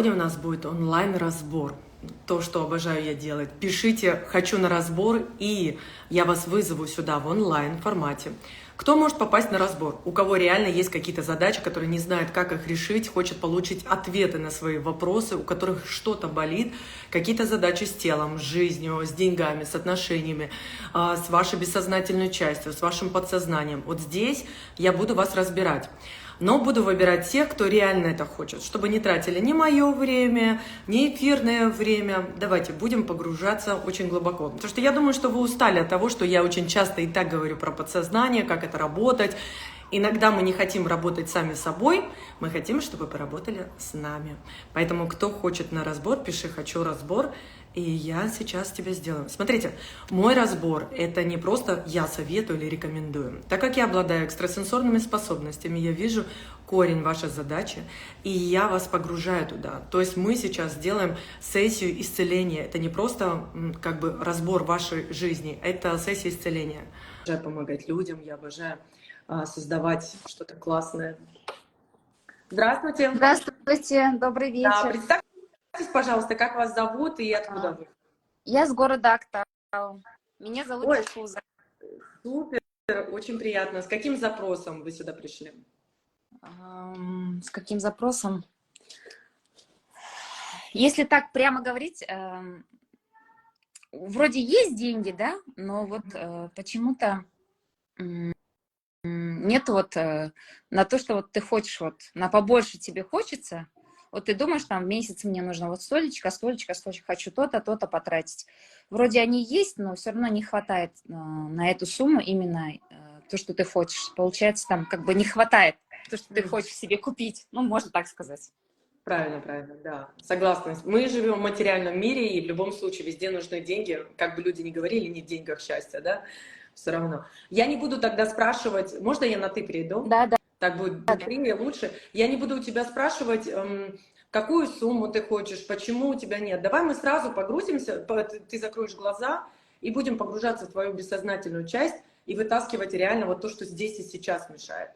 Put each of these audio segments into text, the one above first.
Сегодня у нас будет онлайн-разбор. То, что обожаю я делать. Пишите «хочу на разбор», и я вас вызову сюда в онлайн-формате. Кто может попасть на разбор? У кого реально есть какие-то задачи, которые не знают, как их решить, хочет получить ответы на свои вопросы, у которых что-то болит, какие-то задачи с телом, с жизнью, с деньгами, с отношениями, с вашей бессознательной частью, с вашим подсознанием. Вот здесь я буду вас разбирать. Но буду выбирать тех, кто реально это хочет, чтобы не тратили ни мое время, ни эфирное время. Давайте будем погружаться очень глубоко. Потому что я думаю, что вы устали от того, что я очень часто и так говорю про подсознание, как это работать. Иногда мы не хотим работать сами собой, мы хотим, чтобы вы поработали с нами. Поэтому кто хочет на разбор, пиши «хочу разбор», и я сейчас тебе сделаю. Смотрите, мой разбор – это не просто я советую или рекомендую. Так как я обладаю экстрасенсорными способностями, я вижу корень вашей задачи, и я вас погружаю туда. То есть мы сейчас сделаем сессию исцеления. Это не просто как бы разбор вашей жизни, это сессия исцеления. Я обожаю помогать людям, я обожаю создавать что-то классное. Здравствуйте. Здравствуйте, добрый Да, вечер. представьтесь, пожалуйста, как вас зовут и откуда вы? Я с города Актау. Меня зовут Ой, Дифуза. супер, очень приятно. С каким запросом вы сюда пришли? С каким запросом? Если так прямо говорить, вроде есть деньги, да, но вот почему-то нет вот на то, что вот ты хочешь, вот на побольше тебе хочется. Вот ты думаешь, там в месяц мне нужно вот столечко, хочу то-то, то-то потратить. Вроде они есть, но все равно не хватает на эту сумму именно то, что ты хочешь. Получается, там как бы не хватает то, что ты хочешь себе купить. Ну, можно так сказать. Правильно, правильно, да. Согласна. Мы живем в материальном мире, и в любом случае везде нужны деньги. Как бы люди ни говорили, не в деньгах счастье, да? Все равно. Я не буду тогда спрашивать, можно я на «ты» перейду? Да, да. Так будет быстрее, лучше. Я не буду у тебя спрашивать, какую сумму ты хочешь, почему у тебя нет. Давай мы сразу погрузимся, ты закроешь глаза, и будем погружаться в твою бессознательную часть и вытаскивать реально вот то, что здесь и сейчас мешает.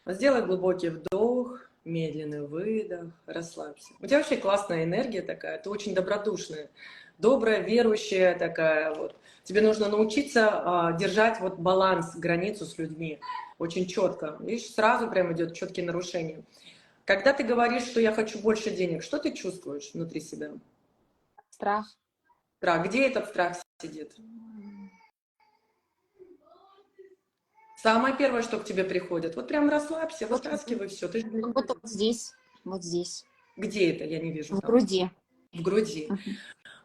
Вот сделай глубокий вдох, медленный выдох, расслабься. У тебя вообще классная энергия такая, ты очень добродушная, добрая, верующая такая вот. Тебе нужно научиться держать вот баланс, границу с людьми очень четко. Видишь, сразу прям идет четкие нарушения. Когда ты говоришь, что я хочу больше денег, что ты чувствуешь внутри себя? Страх. Страх. Где этот страх сидит? Самое первое, что к тебе приходит. Вот прям расслабься, Вот, вытаскивай все. Ты же... вот здесь, вот здесь, Где это? Я не вижу в там. груди. В груди.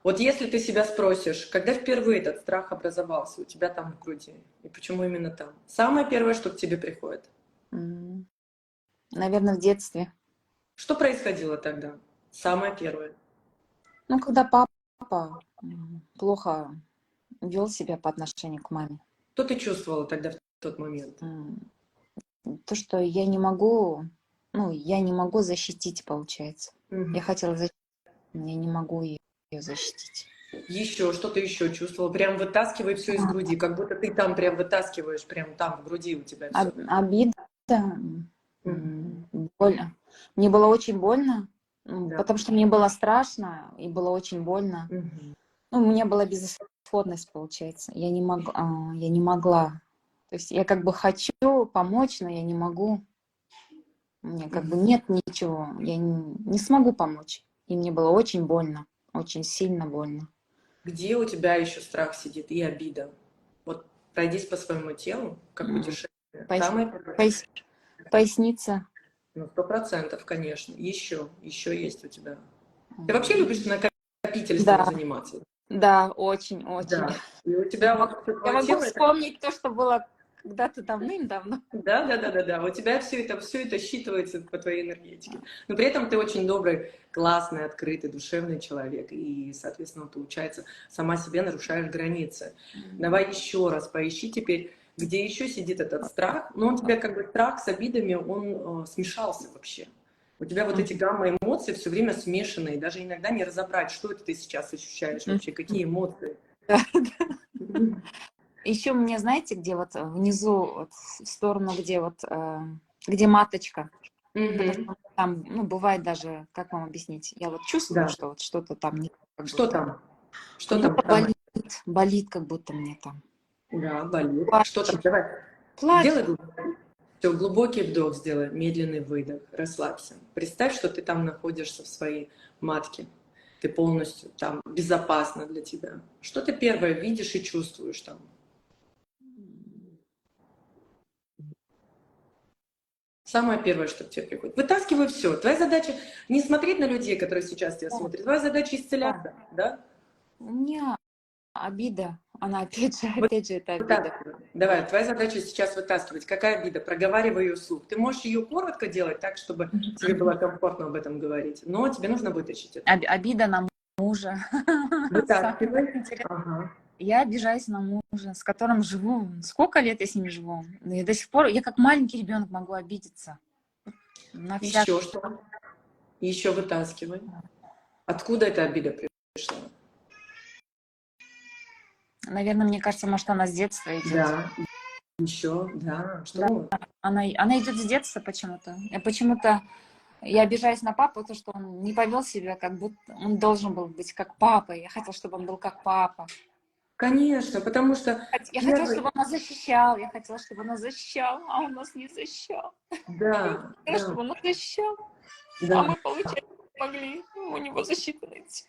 Вот если ты себя спросишь, когда впервые этот страх образовался у тебя там в груди, и почему именно там? Самое первое, что к тебе приходит. Наверное, в детстве. Что происходило тогда? Самое первое. Ну, когда папа плохо вел себя по отношению к маме. Что ты чувствовала тогда в тот момент? То, что я не могу, ну, я не могу защитить, получается. Угу. Я хотела защитить, но я не могу ее защитить. Еще, что ты еще чувствовала? Прям вытаскивай все из груди, как будто ты там прям вытаскиваешь, прям там в груди у тебя все. Обида, больно. Мне было очень больно, Да. потому что мне было страшно и было очень больно. Ну, у меня была безысходность, получается. Я не могла. То есть я как бы хочу помочь, но я не могу. У меня как бы нет ничего. Я не смогу помочь. И мне было очень больно, очень сильно больно. Где у тебя еще страх сидит и обида? Вот пройдись по своему телу, как путешествие. Поясница. Ну, 100%, конечно. Еще есть у тебя. Ты вообще любишь накопительством Да, заниматься? да, очень, очень. Да. И у тебя Я могу вспомнить то, что было когда-то давным-давно. Да. У тебя все это считывается по твоей энергетике. Но при этом ты очень добрый, классный, открытый, душевный человек. И, соответственно, получается, сама себе нарушаешь границы. Давай еще раз поищи теперь, где еще сидит этот страх. Но он тебя как бы страх с обидами, он смешался вообще. У тебя вот эти гамма эмоций все время смешанные. Даже иногда не разобрать, что это ты сейчас ощущаешь вообще, какие эмоции. Еще мне, знаете, где вот внизу, вот в сторону, где вот, где маточка, Потому Мгм. что там, ну, бывает даже, как вам объяснить, я вот чувствую, Да. что вот что-то там не как Что будто. там? Что Как там будто самое? болит как будто мне там. Да, болит. Что там? Плачет, Давай. Сделай плачет. все, глубокий вдох сделай, медленный выдох, расслабься. Представь, что ты там находишься в своей матке. Ты полностью там безопасно для тебя. Что ты первое видишь и чувствуешь там? Самое первое, что к тебе приходит. Вытаскивай все. Твоя задача не смотреть на людей, которые сейчас тебя Да, смотрят. Твоя задача да. исцеляться, да? У меня обида, она Вот опять же, это обида. вытаскивай. Давай, твоя задача сейчас вытаскивать. Какая обида? Проговаривай ее вслух. Ты можешь ее коротко делать так, чтобы тебе было комфортно об этом говорить. Но тебе нужно вытащить это. Обида на мужа. Самое Вытаскивай. интересное. Ага. Я обижаюсь на мужа, с которым живу. Сколько лет я с ним живу? И до сих пор я как маленький ребенок могу обидеться. На всякое. Еще что? Еще вытаскивай. Откуда эта обида пришла? Наверное, мне кажется, может, она с детства идет. Да. Еще, да. Да, Что? она идет с детства почему-то. Я обижаюсь на папу, то, что он не повел себя, как будто он должен был быть как папа. Я хотела, чтобы он был как папа. Конечно, потому что Я хотела, первый... чтобы он нас защищал. Я хотела, чтобы он нас защищал, а он нас не защищал. Я Да, хотела, да, чтобы он нас защищал, а да. мы, получается, не могли у него защиты найти.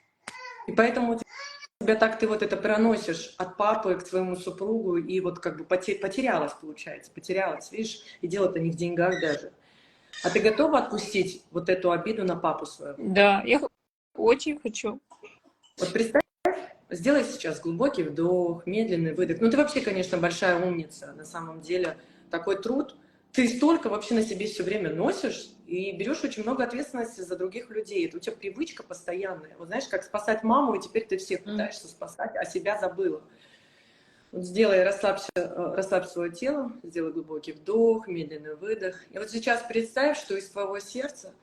И поэтому у тебя так ты вот это проносишь от папы к своему супругу, и вот как бы потерялась, получается, потерялась, видишь, и дело-то не в деньгах даже. А ты готова отпустить вот эту обиду на папу своего? Да, я очень хочу. Вот представь, сделай сейчас глубокий вдох, медленный выдох. Ну, ты вообще, конечно, большая умница, на самом деле. Такой труд. Ты столько вообще на себе все время носишь и берешь очень много ответственности за других людей. Это у тебя привычка постоянная. Вот знаешь, как спасать маму, и теперь ты всех пытаешься спасать, а себя забыла. Вот сделай, расслабь свое тело, сделай глубокий вдох, медленный выдох. И вот сейчас представь, что из твоего сердца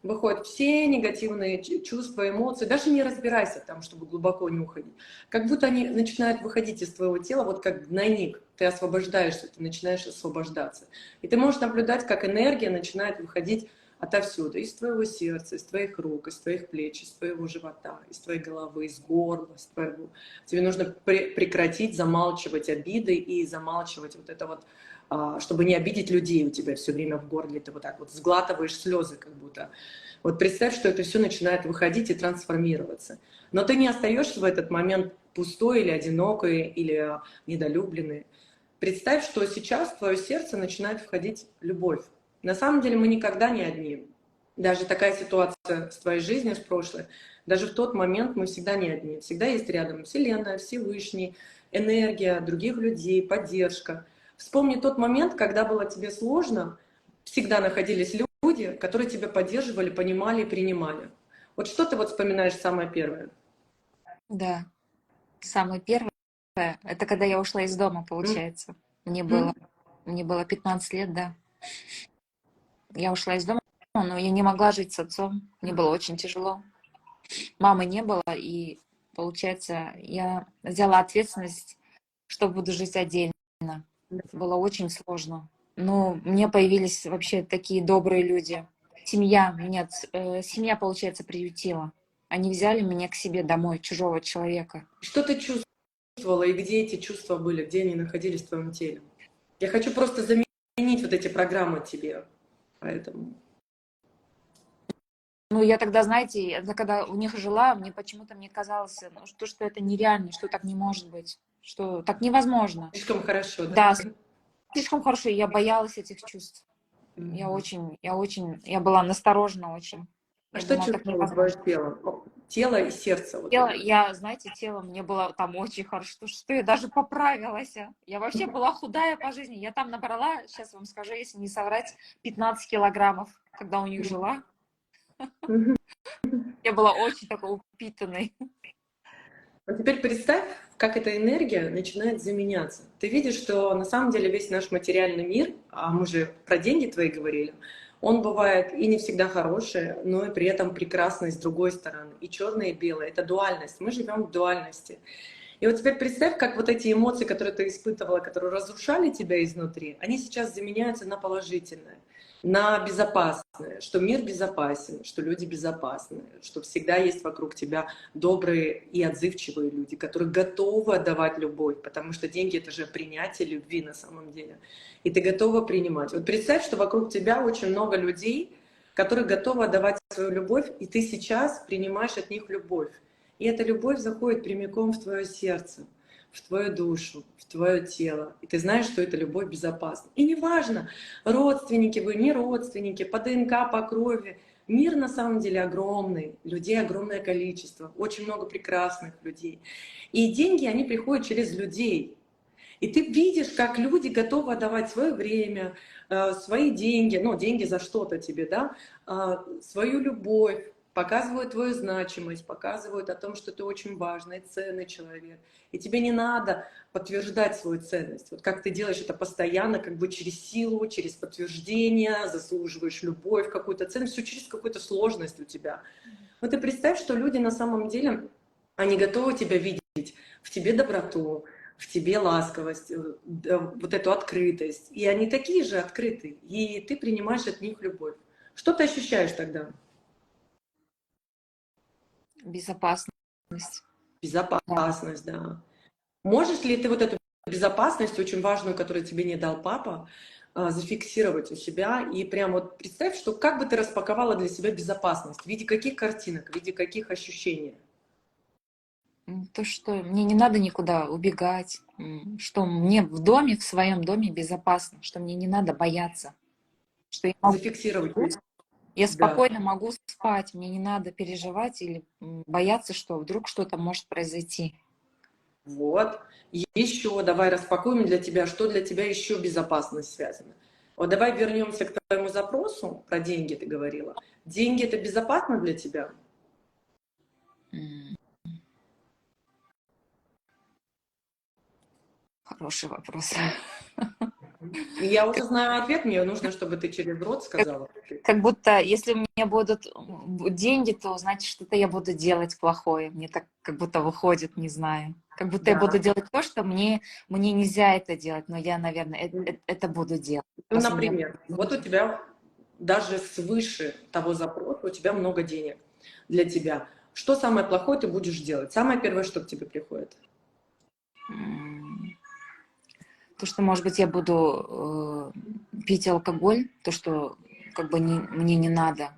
выходят все негативные чувства, эмоции. Даже не разбирайся там, чтобы глубоко не уходить. Как будто они начинают выходить из твоего тела, вот как гнойник. Ты освобождаешься, ты начинаешь освобождаться. И ты можешь наблюдать, как энергия начинает выходить отовсюду, из твоего сердца, из твоих рук, из твоих плеч, из твоего живота, из твоей головы, из горла, из твоего. Тебе нужно прекратить замалчивать обиды и замалчивать вот это вот, чтобы не обидеть людей. У тебя все время в горле, ты вот так вот сглатываешь слезы как будто. Вот представь, что это все начинает выходить и трансформироваться. Но ты не остаешься в этот момент пустой или одинокой, или недолюбленной. Представь, что сейчас в твое сердце начинает входить любовь. На самом деле мы никогда не одни. Даже такая ситуация с твоей жизнью, с прошлой, даже в тот момент мы всегда не одни. Всегда есть рядом Вселенная, Всевышний, энергия других людей, поддержка. Вспомни тот момент, когда было тебе сложно, всегда находились люди, которые тебя поддерживали, понимали и принимали. Вот что ты вот вспоминаешь самое первое? Да, самое первое, это когда я ушла из дома, получается. Мне было, Мгм. мне было 15 лет, да. Я ушла из дома, но я не могла жить с отцом. Мне было очень тяжело. Мамы не было, и, получается, я взяла ответственность, что буду жить отдельно. Было очень сложно. Но мне появились вообще такие добрые люди. Семья, получается, приютила. Они взяли меня к себе домой, чужого человека. Что ты чувствовала и где эти чувства были, где они находились в твоем теле? Я хочу просто заменить вот эти программы тебе. Поэтому. Ну, я тогда, знаете, это когда у них жила, мне почему-то мне казалось, ну, что это нереально, что так не может быть, что так невозможно. Слишком хорошо, да? Да, слишком хорошо, я боялась этих чувств. Мгм. Я была насторожена очень. А Я что думала, так чувствовало твое невозможно. тело? Тело и сердце. Вот это. Знаете, тело мне было там очень хорошо, что я даже поправилась. Я вообще была худая по жизни. Я там набрала, сейчас вам скажу, если не соврать, 15 килограммов, когда у них жила. Мгм. Я была очень такой упитанной. А теперь представь, как эта энергия начинает заменяться. Ты видишь, что на самом деле весь наш материальный мир, а мы же про деньги твои говорили, он бывает и не всегда хороший, но и при этом прекрасный с другой стороны. И черное, и белое. Это дуальность. Мы живем в дуальности. И вот теперь представь, как вот эти эмоции, которые ты испытывала, которые разрушали тебя изнутри, они сейчас заменяются на положительные. на безопасное, что мир безопасен, что люди безопасны, что всегда есть вокруг тебя добрые и отзывчивые люди, которые готовы отдавать любовь, потому что деньги — это же принятие любви на самом деле. И ты готова принимать. Вот представь, что вокруг тебя очень много людей, которые готовы отдавать свою любовь, и ты сейчас принимаешь от них любовь. И эта любовь заходит прямиком в твое сердце, в твою душу, в твое тело. И ты знаешь, что эта любовь безопасна. И неважно, родственники вы, не родственники, по ДНК, по крови. Мир на самом деле огромный, людей огромное количество, очень много прекрасных людей. И деньги, они приходят через людей. И ты видишь, как люди готовы отдавать свое время, свои деньги, ну, деньги за что-то тебе, да, свою любовь, показывают твою значимость, показывают о том, что ты очень важный, ценный человек. И тебе не надо подтверждать свою ценность. Вот как ты делаешь это постоянно, как бы через силу, через подтверждение, заслуживаешь любовь, какую-то ценность, все через какую-то сложность у тебя. Вот ты представь, что люди на самом деле, они готовы тебя видеть, в тебе доброту, в тебе ласковость, вот эту открытость. И они такие же открытые, и ты принимаешь от них любовь. Что ты ощущаешь тогда? Безопасность. Да. Безопасность, да. Можешь ли ты вот эту безопасность, очень важную, которую тебе не дал папа, зафиксировать у себя и прям вот представь, что как бы ты распаковала для себя безопасность, в виде каких картинок, в виде каких ощущений? То, что мне не надо никуда убегать, что мне в доме, в своем доме безопасно, что мне не надо бояться, что Зафиксировать. я Да. спокойно могу спать, мне не надо переживать или бояться, что вдруг что-то может произойти. Вот. Еще давай распакуем для тебя, что для тебя еще безопасность связана. Вот давай вернемся к твоему запросу про деньги, ты говорила. Деньги — это безопасно для тебя? М, Хороший вопрос. Я уже знаю ответ, мне нужно, чтобы ты через рот Как, сказала. как будто, если у меня будут деньги, то значит, что-то я буду делать плохое. Мне так как будто выходит, не знаю. Как будто я буду Да. делать то, что мне нельзя это делать, но я, наверное, это буду делать. Ну, Раз мне например, вот у тебя даже свыше того запроса, у тебя много денег для тебя. Что самое плохое ты будешь делать? Самое первое, что к тебе приходит? м, то, что, может быть, я буду пить алкоголь, то, что как бы мне не надо,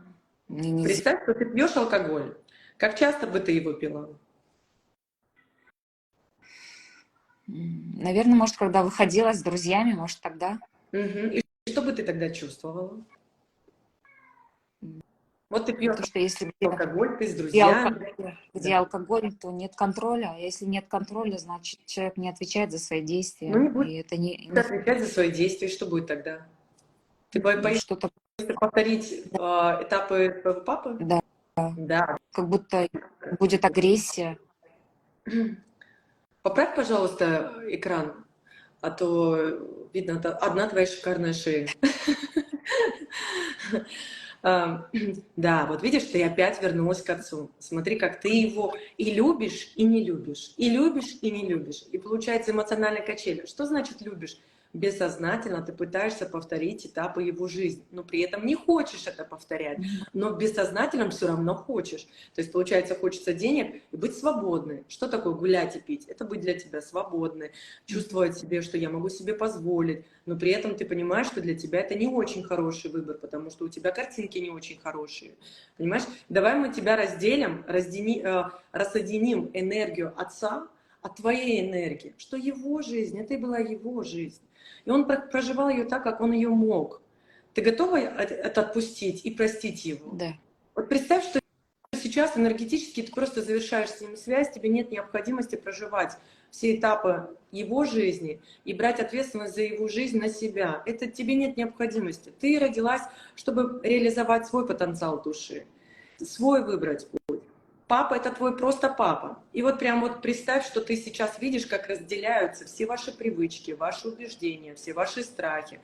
мне нельзя. Представь, что ты пьешь алкоголь. Как часто бы ты его пила? Наверное, может, когда выходила с друзьями, может, тогда. Мгм. И что бы ты тогда чувствовала? Вот ты пьешь То, что если алкоголь, ты с где друзьями. алкоголь, Да. где алкоголь, то нет контроля. А если нет контроля, значит, человек не отвечает за свои Ну, действия. не будет И это отвечать за свои действия. Что будет тогда? Ты боишься что-то, повторить этапы твоего папы? да, Да. как будто будет агрессия. Поправь, пожалуйста, экран, а то видно одна твоя шикарная шея. Да, вот видишь, ты опять вернулась к отцу. Смотри, как ты его и любишь, и не любишь, и любишь, и не любишь. И получается эмоциональная качеля. Что значит любишь? Бессознательно ты пытаешься повторить этапы его жизни, но при этом не хочешь это повторять, но бессознательно все равно хочешь. То есть, получается, хочется денег и быть свободной. Что такое гулять и пить? Это быть для тебя свободной, чувствовать себе, что я могу себе позволить, но при этом ты понимаешь, что для тебя это не очень хороший выбор, потому что у тебя картинки не очень хорошие. Понимаешь? Давай мы тебя рассоединим энергию отца от твоей энергии, что его жизнь, это и была его жизнь. И он проживал ее так, как он ее мог. Ты готова это отпустить и простить его? Да. Вот представь, что сейчас энергетически ты просто завершаешь с ним связь, тебе нет необходимости проживать все этапы его жизни и брать ответственность за его жизнь на себя. Это тебе нет необходимости. Ты родилась, чтобы реализовать свой потенциал души, свой выбрать путь. Папа — это твой просто папа. И вот прям вот представь, что ты сейчас видишь, как разделяются все ваши привычки, ваши убеждения, все ваши страхи.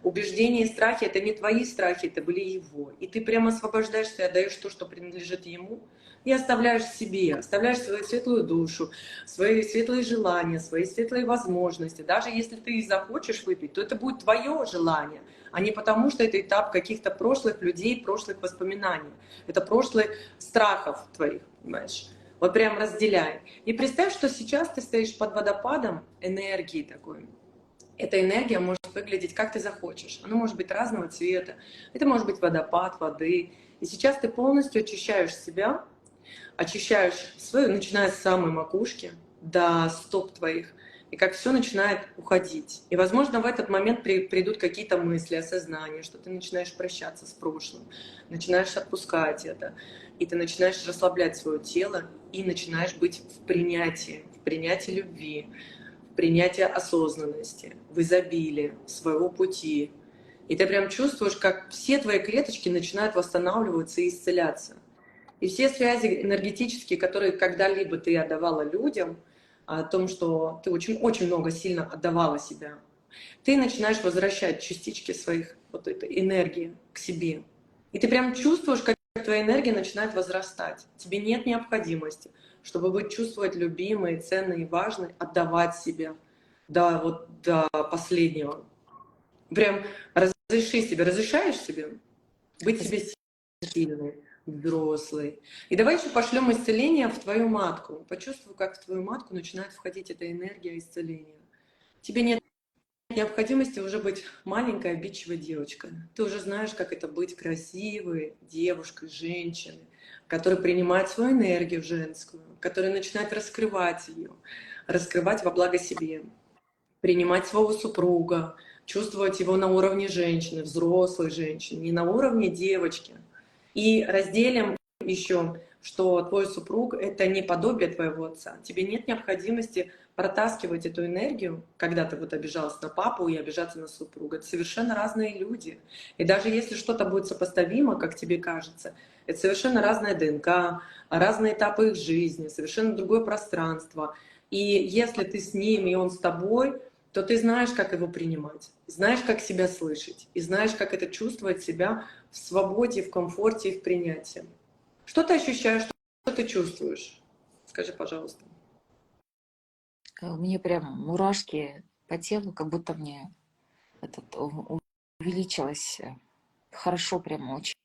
Убеждения и страхи — это не твои страхи, это были его. И ты прямо освобождаешься и отдаешь то, что принадлежит ему, и оставляешь себе, оставляешь свою светлую душу, свои светлые желания, свои светлые возможности. Даже если ты захочешь выпить, то это будет твое желание, а не потому, что это этап каких-то прошлых людей, прошлых воспоминаний. Это прошлых страхов твоих, понимаешь? Вот прям разделяй. И представь, что сейчас ты стоишь под водопадом энергии такой. Эта энергия может выглядеть как ты захочешь. Она может быть разного цвета. Это может быть водопад воды. И сейчас ты полностью очищаешь себя, очищаешь свою, начиная с самой макушки до стоп твоих, и как все начинает уходить. И, возможно, в этот момент придут какие-то мысли, осознания, что ты начинаешь прощаться с прошлым, начинаешь отпускать это, и ты начинаешь расслаблять свое тело и начинаешь быть в принятии любви, в принятии осознанности, в изобилии своего пути. И ты прям чувствуешь, как все твои клеточки начинают восстанавливаться и исцеляться. И все связи энергетические, которые когда-либо ты отдавала людям, о том, что ты очень много сильно отдавала себя, ты начинаешь возвращать частички своих вот этой энергии к себе. И ты прям чувствуешь, как твоя энергия начинает возрастать. Тебе нет необходимости, чтобы быть чувствовать любимой, ценной и важной, отдавать себя до последнего. Прям разрешаешь себе быть себе сильной, взрослый. И давай еще пошлем исцеление в твою матку. Почувствуй, как в твою матку начинает входить эта энергия исцеления. Тебе нет необходимости уже быть маленькой, обидчивой девочкой. Ты уже знаешь, как это быть красивой девушкой, женщиной, которая принимает свою энергию женскую, которая начинает раскрывать ее, раскрывать во благо себе, принимать своего супруга, чувствовать его на уровне женщины, взрослой женщины, не на уровне девочки. И разделим еще, что твой супруг — это не подобие твоего отца. Тебе нет необходимости протаскивать эту энергию, когда ты вот обижалась на папу и обижаться на супруга. Это совершенно разные люди. И даже если что-то будет сопоставимо, как тебе кажется, это совершенно разная ДНК, разные этапы их жизни, совершенно другое пространство. И если ты с ним, и он с тобой, то ты знаешь, как его принимать, знаешь, как себя слышать, и знаешь, как это чувствовать себя в свободе, в комфорте и в принятии. Что ты ощущаешь, что ты чувствуешь? Скажи, пожалуйста. Мне прям мурашки по телу, как будто мне увеличилось хорошо, прям очень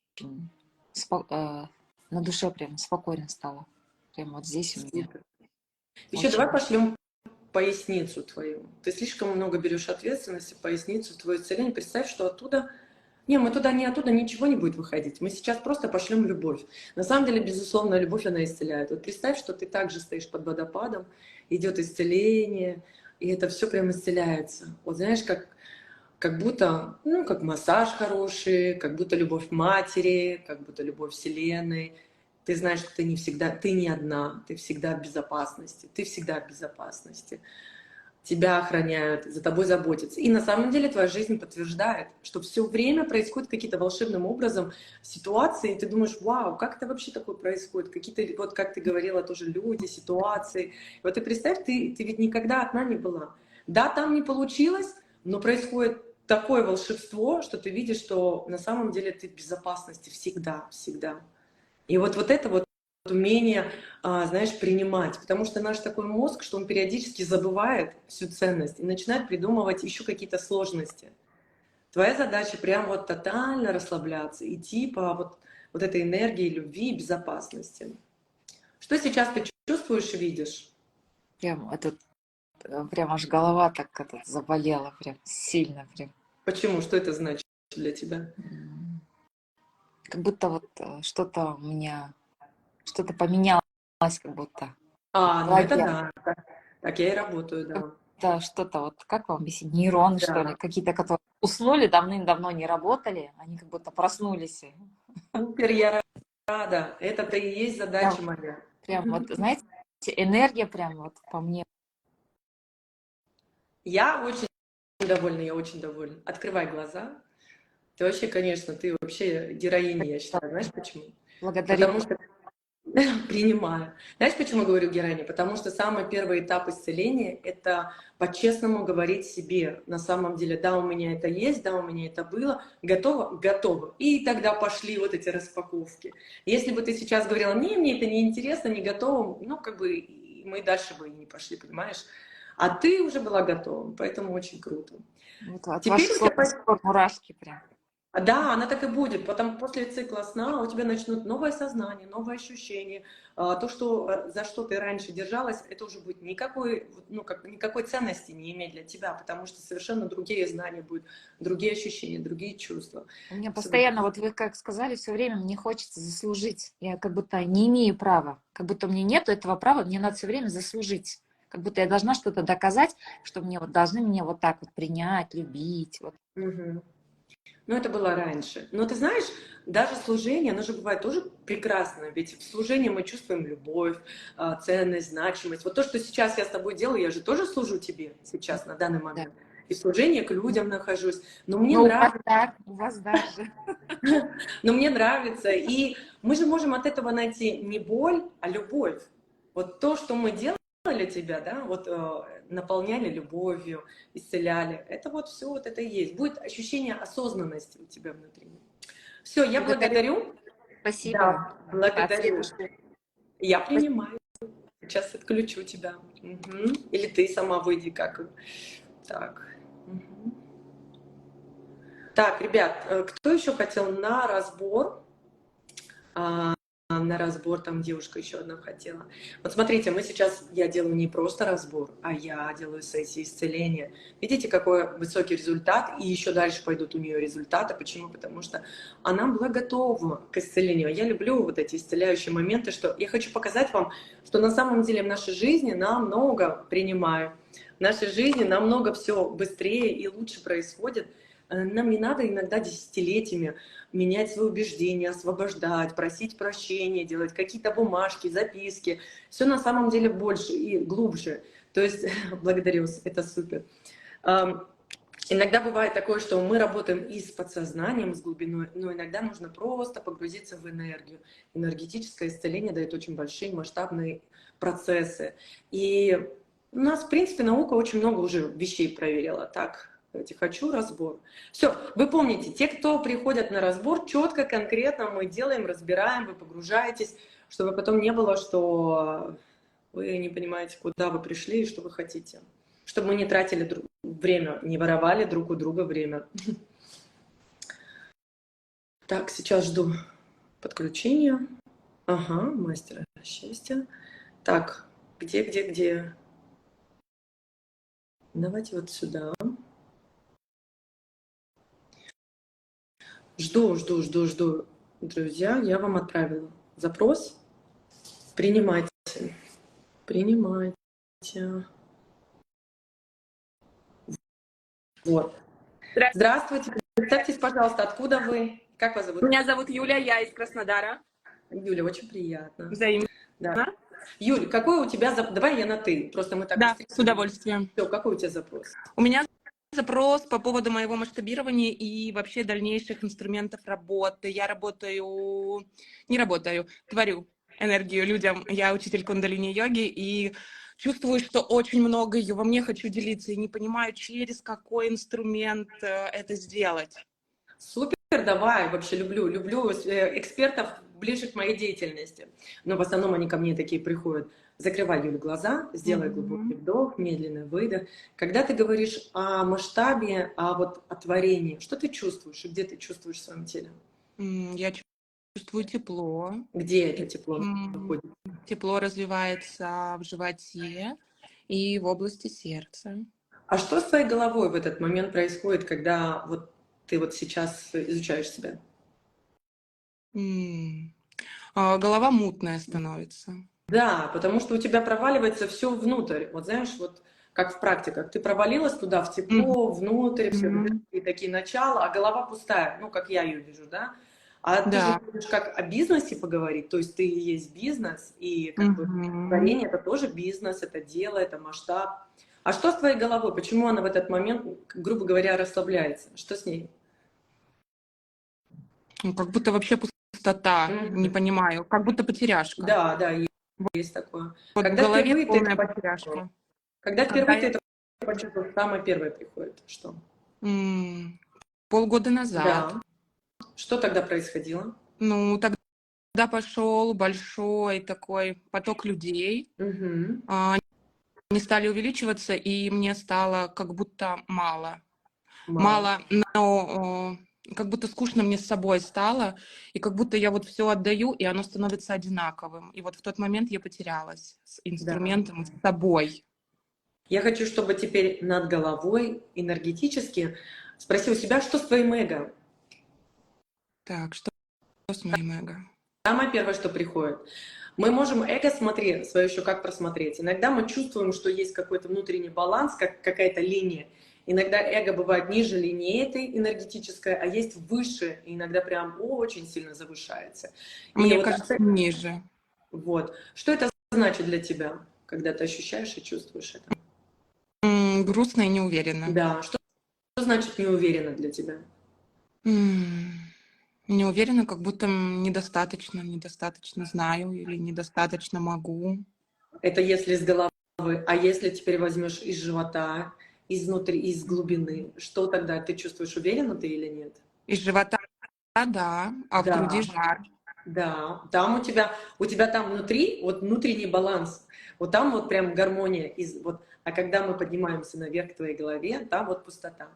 на душе прям спокойно стало. Прям вот здесь у меня Супер. Еще давай очень. пошлем поясницу твою. Ты слишком много берешь ответственности, поясницу, твое исцеление. Представь, что оттуда... Не, мы туда, не оттуда ничего не будет выходить. Мы сейчас просто пошлем любовь. На самом деле, безусловно, любовь, она исцеляет. Вот представь, что ты также стоишь под водопадом, идет исцеление, и это все прям исцеляется. Вот знаешь, как будто, ну, как массаж хороший, как будто любовь матери, как будто любовь Вселенной. Ты знаешь, что ты не всегда, ты не одна, ты всегда в безопасности, ты всегда в безопасности. Тебя охраняют, за тобой заботятся. И на самом деле твоя жизнь подтверждает, что все время происходят какие-то волшебным образом ситуации, и ты думаешь, вау, как это вообще такое происходит? Какие-то, вот как ты говорила, тоже люди, ситуации. Вот ты представь, ты ведь никогда одна не была. Да, там не получилось, но происходит такое волшебство, что ты видишь, что на самом деле ты в безопасности всегда, всегда. И вот это вот умение, знаешь, принимать. Потому что наш такой мозг, что он периодически забывает всю ценность и начинает придумывать еще какие-то сложности. Твоя задача прям вот тотально расслабляться, идти по вот этой энергии любви и безопасности. Что сейчас ты чувствуешь и видишь? Прям прям аж голова так заболела, прям сильно прям. Почему? Что это значит для тебя? Как будто вот что-то у меня, что-то поменялось, как будто в Ну это голове. да. Так я и работаю, да. Да, что-то вот, как вам объяснить, нейроны, что ли, Да. какие-то, которые уснули, давным-давно не работали, они как будто проснулись. Супер, я рада. Это-то и есть Прям, задача моя. прям вот, знаете, энергия прям вот по мне. Я очень довольна, я очень довольна. Открывай глаза. Ты вообще, конечно, ты вообще героиня, я считаю. Знаешь почему? Благодарю. Потому что принимаю. Знаешь, почему говорю героиня? Потому что самый первый этап исцеления — это по-честному говорить себе. На самом деле, да, у меня это есть, да, у меня это было. Готово? Готово. И тогда пошли вот эти распаковки. Если бы ты сейчас говорила, не, мне это не интересно, не готово, ну, как бы мы дальше бы и не пошли, понимаешь? А ты уже была готова, поэтому очень круто. Вот от Теперь ваших у слов до тебя... сих пор мурашки прям. Да, она так и будет. Потом после цикла сна у тебя начнут новое сознание, новые ощущения. То, что, за что ты раньше держалась, это уже будет никакой, ну, как, никакой ценности не иметь для тебя, потому что совершенно другие знания будут, другие ощущения, другие чувства. У меня Абсолютно. постоянно, вот вы как сказали, все время мне хочется заслужить. Я как будто не имею права. Как будто мне нету этого права, мне надо все время заслужить. Как будто я должна что-то доказать, что мне вот должны меня вот так вот принять, любить. Вот. Мгм. Ну, это было раньше. Но ты знаешь, даже служение, оно же бывает тоже прекрасно. Ведь в служении мы чувствуем любовь, ценность, значимость. Вот то, что сейчас я с тобой делаю, я же тоже служу тебе сейчас, на данный Да. момент. И в служении к людям нахожусь. Но мне Но нравится, у вас даже. но мне нравится. И мы же можем от этого найти не боль, а любовь. Вот то, что мы делали для тебя, да, вот наполняли любовью, исцеляли. Это вот все вот это и есть. Будет ощущение осознанности у тебя внутри. Все, я Благодарю. благодарю. Спасибо. Да, благодарю. Спасибо. Я принимаю. Сейчас отключу тебя. Мгм. Или ты сама выйди, как. Так. Мгм. Так, ребят, кто еще хотел на разбор? На разбор, там девушка еще одна хотела. Вот смотрите, я делаю не просто разбор, а я делаю сессии исцеления. Видите, какой высокий результат, и еще дальше пойдут у нее результаты. Почему? Потому что она была готова к исцелению. Я люблю вот эти исцеляющие моменты, что я хочу показать вам, что на самом деле в нашей жизни намного, принимаю, в нашей жизни намного все быстрее и лучше происходит. Нам не надо иногда десятилетиями менять свои убеждения, освобождать, просить прощения, делать какие-то бумажки, записки. Все на самом деле больше и глубже. То есть, благодарю, это супер. Иногда бывает такое, что мы работаем и с подсознанием, с глубиной, но иногда нужно просто погрузиться в энергию. Энергетическое исцеление дает очень большие масштабные процессы. И у нас, в принципе, наука очень много уже вещей проверила. Так, давайте, хочу разбор. Все, вы помните, те, кто приходят на разбор, четко, конкретно мы делаем, разбираем, вы погружаетесь, чтобы потом не было, что вы не понимаете, куда вы пришли и что вы хотите. Чтобы мы не тратили время, не воровали друг у друга время. Так, сейчас жду подключения. Ага, мастера счастья. Так, где? Давайте вот сюда. Жду. Друзья, я вам отправила запрос. Принимайте. Вот. Здравствуйте. Представьтесь, пожалуйста, откуда вы? Как вас зовут? Меня зовут Юля, я из Краснодара. Юля, очень приятно. Взаимно. Да. Юль, какой у тебя запрос? Давай я на «ты». Просто мы так Да, быстрее. с удовольствием. Все, какой у тебя запрос? У меня запрос по поводу моего масштабирования и вообще дальнейших инструментов работы. Я творю энергию людям. Я учитель кундалини-йоги и чувствую, что очень много ее во мне, хочу делиться и не понимаю, через какой инструмент это сделать. Супер, давай, вообще люблю экспертов ближе к моей деятельности. Но в основном они ко мне такие приходят. Закрывай, Юля, глаза, сделай глубокий вдох, медленный выдох. Когда ты говоришь о масштабе, о творении, что ты чувствуешь и где ты чувствуешь в своем теле? Я чувствую тепло. Где это тепло находится? Тепло развивается в животе и в области сердца. А что с твоей головой в этот момент происходит, когда вот ты вот сейчас изучаешь себя? Голова мутная становится. Да, потому что у тебя проваливается все внутрь. Вот знаешь, вот как в практиках. Ты провалилась туда, в тепло, внутрь, все и такие начала, а голова пустая, ну, как я ее вижу, да? А ты же Да. хочешь как о бизнесе поговорить, то есть ты и есть бизнес, и как бы творение — это тоже бизнес, это дело, это масштаб. А что с твоей головой? Почему она в этот момент, грубо говоря, расслабляется? Что с ней? Ну, как будто вообще пустота, не понимаю, как будто потеряшка. Да, есть такое. Вот в голове полная потеряшка. Когда впервые ты это почувствовал, самое первое приходит, что? Полгода назад. Да. Что тогда происходило? Ну, тогда пошел большой такой поток людей. они стали увеличиваться, и мне стало как будто мало. Мало. Мало, но как будто скучно мне с собой стало, и как будто я вот все отдаю, и оно становится одинаковым. И вот в тот момент я потерялась с Да. инструментом, с собой. Я хочу, чтобы теперь над головой энергетически спроси у себя, что с твоим эго. Так, что с моим эго? Самое первое, что приходит. Мы можем эго, смотри, свое еще как просмотреть. Иногда мы чувствуем, что есть какой-то внутренний баланс, как какая-то линия. Иногда эго бывает ниже линии этой энергетической, а есть выше, и иногда прям очень сильно завышается. И Мне вот, кажется, ниже. вот. Что это значит для тебя, когда ты ощущаешь и чувствуешь это? Грустно и неуверенно. Да, что значит неуверенно для тебя? Неуверенно, как будто недостаточно знаю или недостаточно могу. Это если с головы. А если теперь возьмешь из живота, изнутри, из глубины, что тогда? Ты чувствуешь, уверенно ты или нет? Из живота, да, а в груди Да, жар. да. Там у тебя там внутри, вот внутренний баланс. Вот там вот прям гармония. А когда мы поднимаемся наверх к твоей голове, там вот пустота.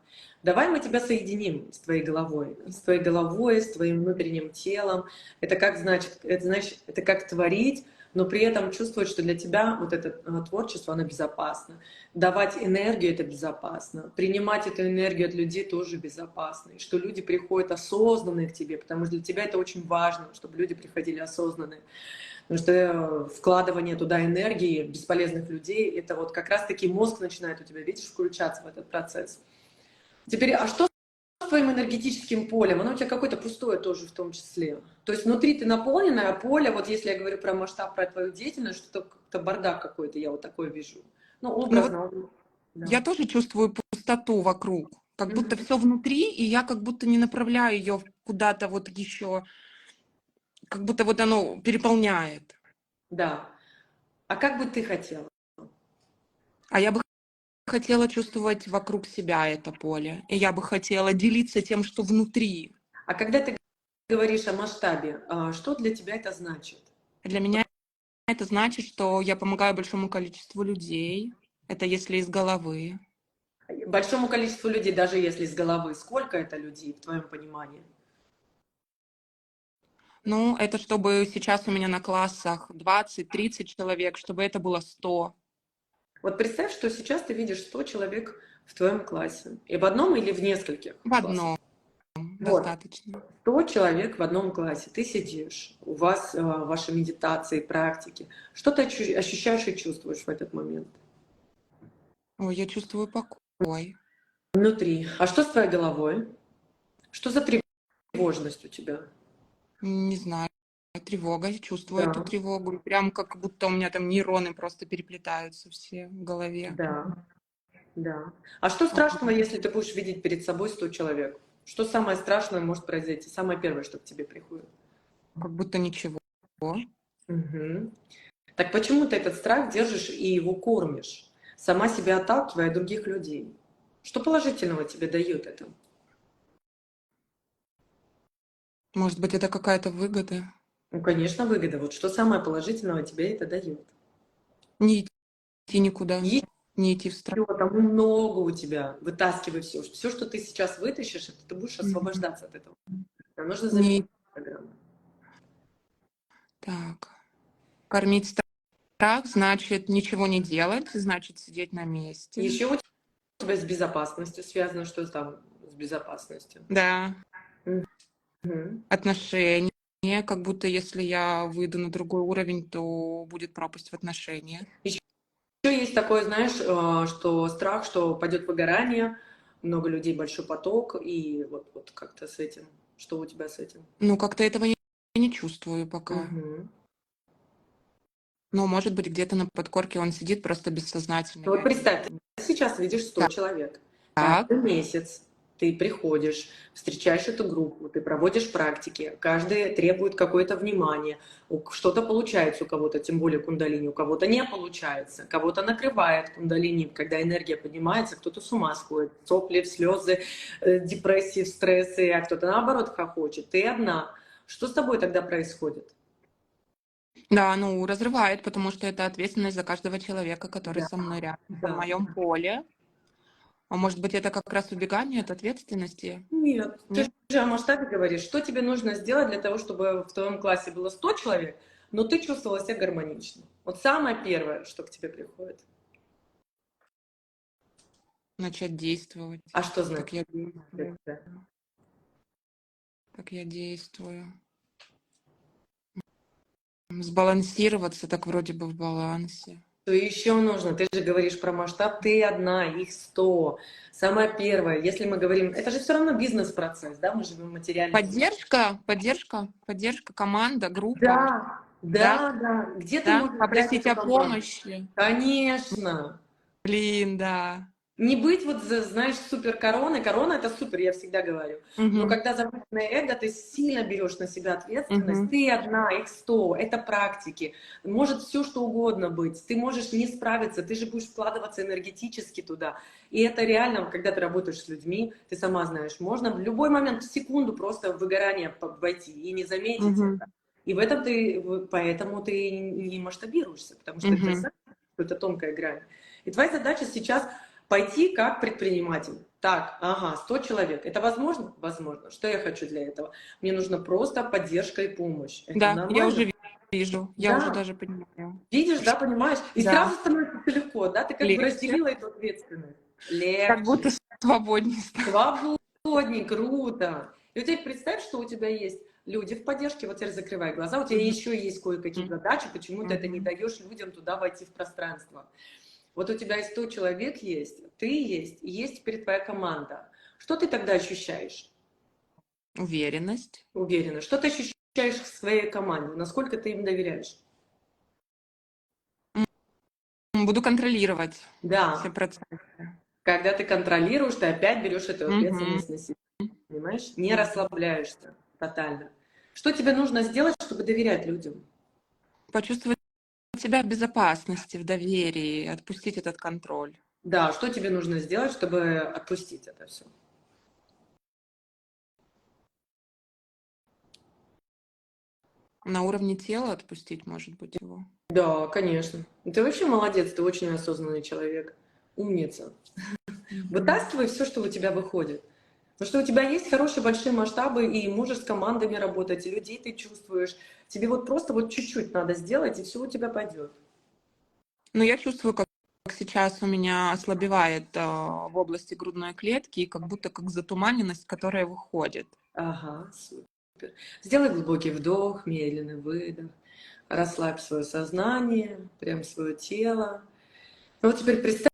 Давай мы тебя соединим с твоей головой. С твоей головой, с твоим внутренним телом. Это как значит, это значит, это как творить, но при этом чувствовать, что для тебя вот это творчество, оно безопасно. Давать энергию — это безопасно. Принимать эту энергию от людей тоже безопасно. И что люди приходят осознанные к тебе, потому что для тебя это очень важно, чтобы люди приходили осознанные. Потому что вкладывание туда энергии бесполезных людей, это вот как раз-таки мозг начинает у тебя, видишь, включаться в этот процесс. Теперь, а что с твоим энергетическим полем? Оно у тебя какое-то пустое тоже в том числе. То есть внутри ты наполненная, а поле, вот если я говорю про масштаб, про твою деятельность, что-то как-то бардак какой-то, я вот такое вижу. Ну, Ну вот образно. Да. я тоже чувствую пустоту вокруг, как будто Мгм. все внутри, и я как будто не направляю ее куда-то вот еще, как будто вот оно переполняет. Да. А как бы ты хотела? А я бы хотела чувствовать вокруг себя это поле, и я бы хотела делиться тем, что внутри. А когда ты говоришь о масштабе, что для тебя это значит? Для меня это значит, что я помогаю большому количеству людей. Это если из головы. Большому количеству людей, даже если с головы, сколько это людей в твоем понимании? Ну, это чтобы сейчас у меня на классах 20-30 человек, чтобы это было 100 Вот представь, что сейчас ты видишь 100 человек в твоем классе. И в одном или в нескольких в классах. одном. Вот. Достаточно. 100 человек в одном классе. Ты сидишь, у вас ваши медитации, практики. Что ты ощущаешь и чувствуешь в этот момент? Ой, я чувствую покой. Внутри. А что с твоей головой? Что за тревожность у тебя? Не знаю, тревога. Я чувствую эту Да, тревогу. Прям как будто у меня там нейроны просто переплетаются все в голове. да, да. А что страшного, если ты будешь видеть перед собой 100 человек? Что самое страшное может произойти? Самое первое, что к тебе приходит. Как будто ничего. Мгм. Так почему ты этот страх держишь и его кормишь, сама себя отталкивая от других людей? Что положительного тебе дает это? Может быть, это какая-то выгода? Ну, конечно, выгода. Вот что самое положительного тебе это дает? Не идти никуда, Еще не идти в страх. там много у тебя. Вытаскивай все. Все, что ты сейчас вытащишь, это ты будешь Мгм. освобождаться от этого. Нам нужно заменить Не... программу. Так. Кормить страх значит ничего не делать, значит сидеть на месте. Еще у тебя с безопасностью связано, что там с безопасностью? Да. Мгм. Отношения. Как будто если я выйду на другой уровень, то будет пропасть в отношениях. Еще есть такое, знаешь, что страх, что пойдет выгорание, много людей, большой поток, и вот как-то с этим. Что у тебя с этим? Ну, как-то этого не чувствую пока. Мгм. Но, может быть, где-то на подкорке он сидит просто бессознательно. Ну вот Я не представь, вижу. ты сейчас видишь 100 человек. Так. Каждый месяц ты приходишь, встречаешь эту группу, ты проводишь практики, каждый требует какое-то внимание, что-то получается у кого-то, тем более кундалини, у кого-то не получается, кого-то накрывает кундалини, когда энергия поднимается, кто-то с ума сходит, сопли, слезы, депрессии, стрессы, а кто-то наоборот хохочет. Ты одна. Что с тобой тогда происходит? Да, ну, разрывает, потому что это ответственность за каждого человека, который Да, со мной рядом, в да. моем поле. А может быть, это как раз убегание от ответственности? Нет, ты Нет? же о масштабе говоришь. Что тебе нужно сделать для того, чтобы в твоем классе было 100 человек, но ты чувствовала себя гармонично? Вот самое первое, что к тебе приходит. Начать действовать. А что Как значит? я действую. Как я действую. Сбалансироваться, так вроде бы в балансе. Что еще нужно? Ты же говоришь про масштаб, ты одна, их 100. Самое первое, если мы говорим, это же все равно бизнес-процесс, да, мы живем в материальном мире. Поддержка, команда, группа, Да, да, да, да. Где ты да, можешь взять попросить эту о команду? помощи. Конечно. Блин, да. Не быть вот, знаешь, супер короной. Корона это супер, я всегда говорю. Но Мгм, когда завышенное эго, ты сильно берешь на себя ответственность. мгм, Ты одна, их 100, это практики. Может все что угодно быть. Ты можешь не справиться, ты же будешь вкладываться энергетически туда. И это реально, когда ты работаешь с людьми, ты сама знаешь, можно в любой момент, в секунду просто в выгорание войти и не заметить мгм, это. И в этом поэтому ты не масштабируешься, потому что это, мгм. это тонкая грань. И твоя задача сейчас пойти как предприниматель. Так, ага, 100 человек. Это возможно? Возможно. Что я хочу для этого? Мне нужна просто поддержка и помощь. Это Да, я нормально? уже вижу, я уже Да. даже понимаю. Видишь, да, понимаешь? И Да, сразу становится легко, да? Ты как бы легче, разделила эту ответственность. как будто Легче. свободнее стало. Свободней, круто. И вот теперь представь, что у тебя есть люди в поддержке, вот теперь закрывай глаза, у тебя Мгм, еще есть кое-какие задачи, почему ты это не мгм. даешь людям туда войти в пространство. Вот у тебя есть 100 человек есть, ты есть, и есть теперь твоя команда. Что ты тогда ощущаешь? Уверенность. Уверена. Что ты ощущаешь в своей команде? Насколько ты им доверяешь? Буду контролировать все Да. процессы. Когда ты контролируешь, ты опять берешь эту Мгм, ответственность на себя. Понимаешь? Не мгм. расслабляешься тотально. Что тебе нужно сделать, чтобы доверять людям? Почувствовать себя в безопасности, в доверии, отпустить этот контроль. Да, что тебе нужно сделать, чтобы отпустить это все? На уровне тела отпустить, может быть, его. Да, конечно. Ты вообще молодец, ты очень осознанный человек. Умница. Мгм. Вытаскивай все, что у тебя выходит. Потому что у тебя есть хорошие большие масштабы, и можешь с командами работать, и людей ты чувствуешь. Тебе вот просто вот чуть-чуть надо сделать, и все у тебя пойдет. Но я чувствую, как сейчас у меня ослабевает в области грудной клетки, и как будто как затуманенность, которая выходит. Ага, супер. Сделай глубокий вдох, медленный выдох. Расслабь свое сознание, прям свое тело. Ну вот теперь представь,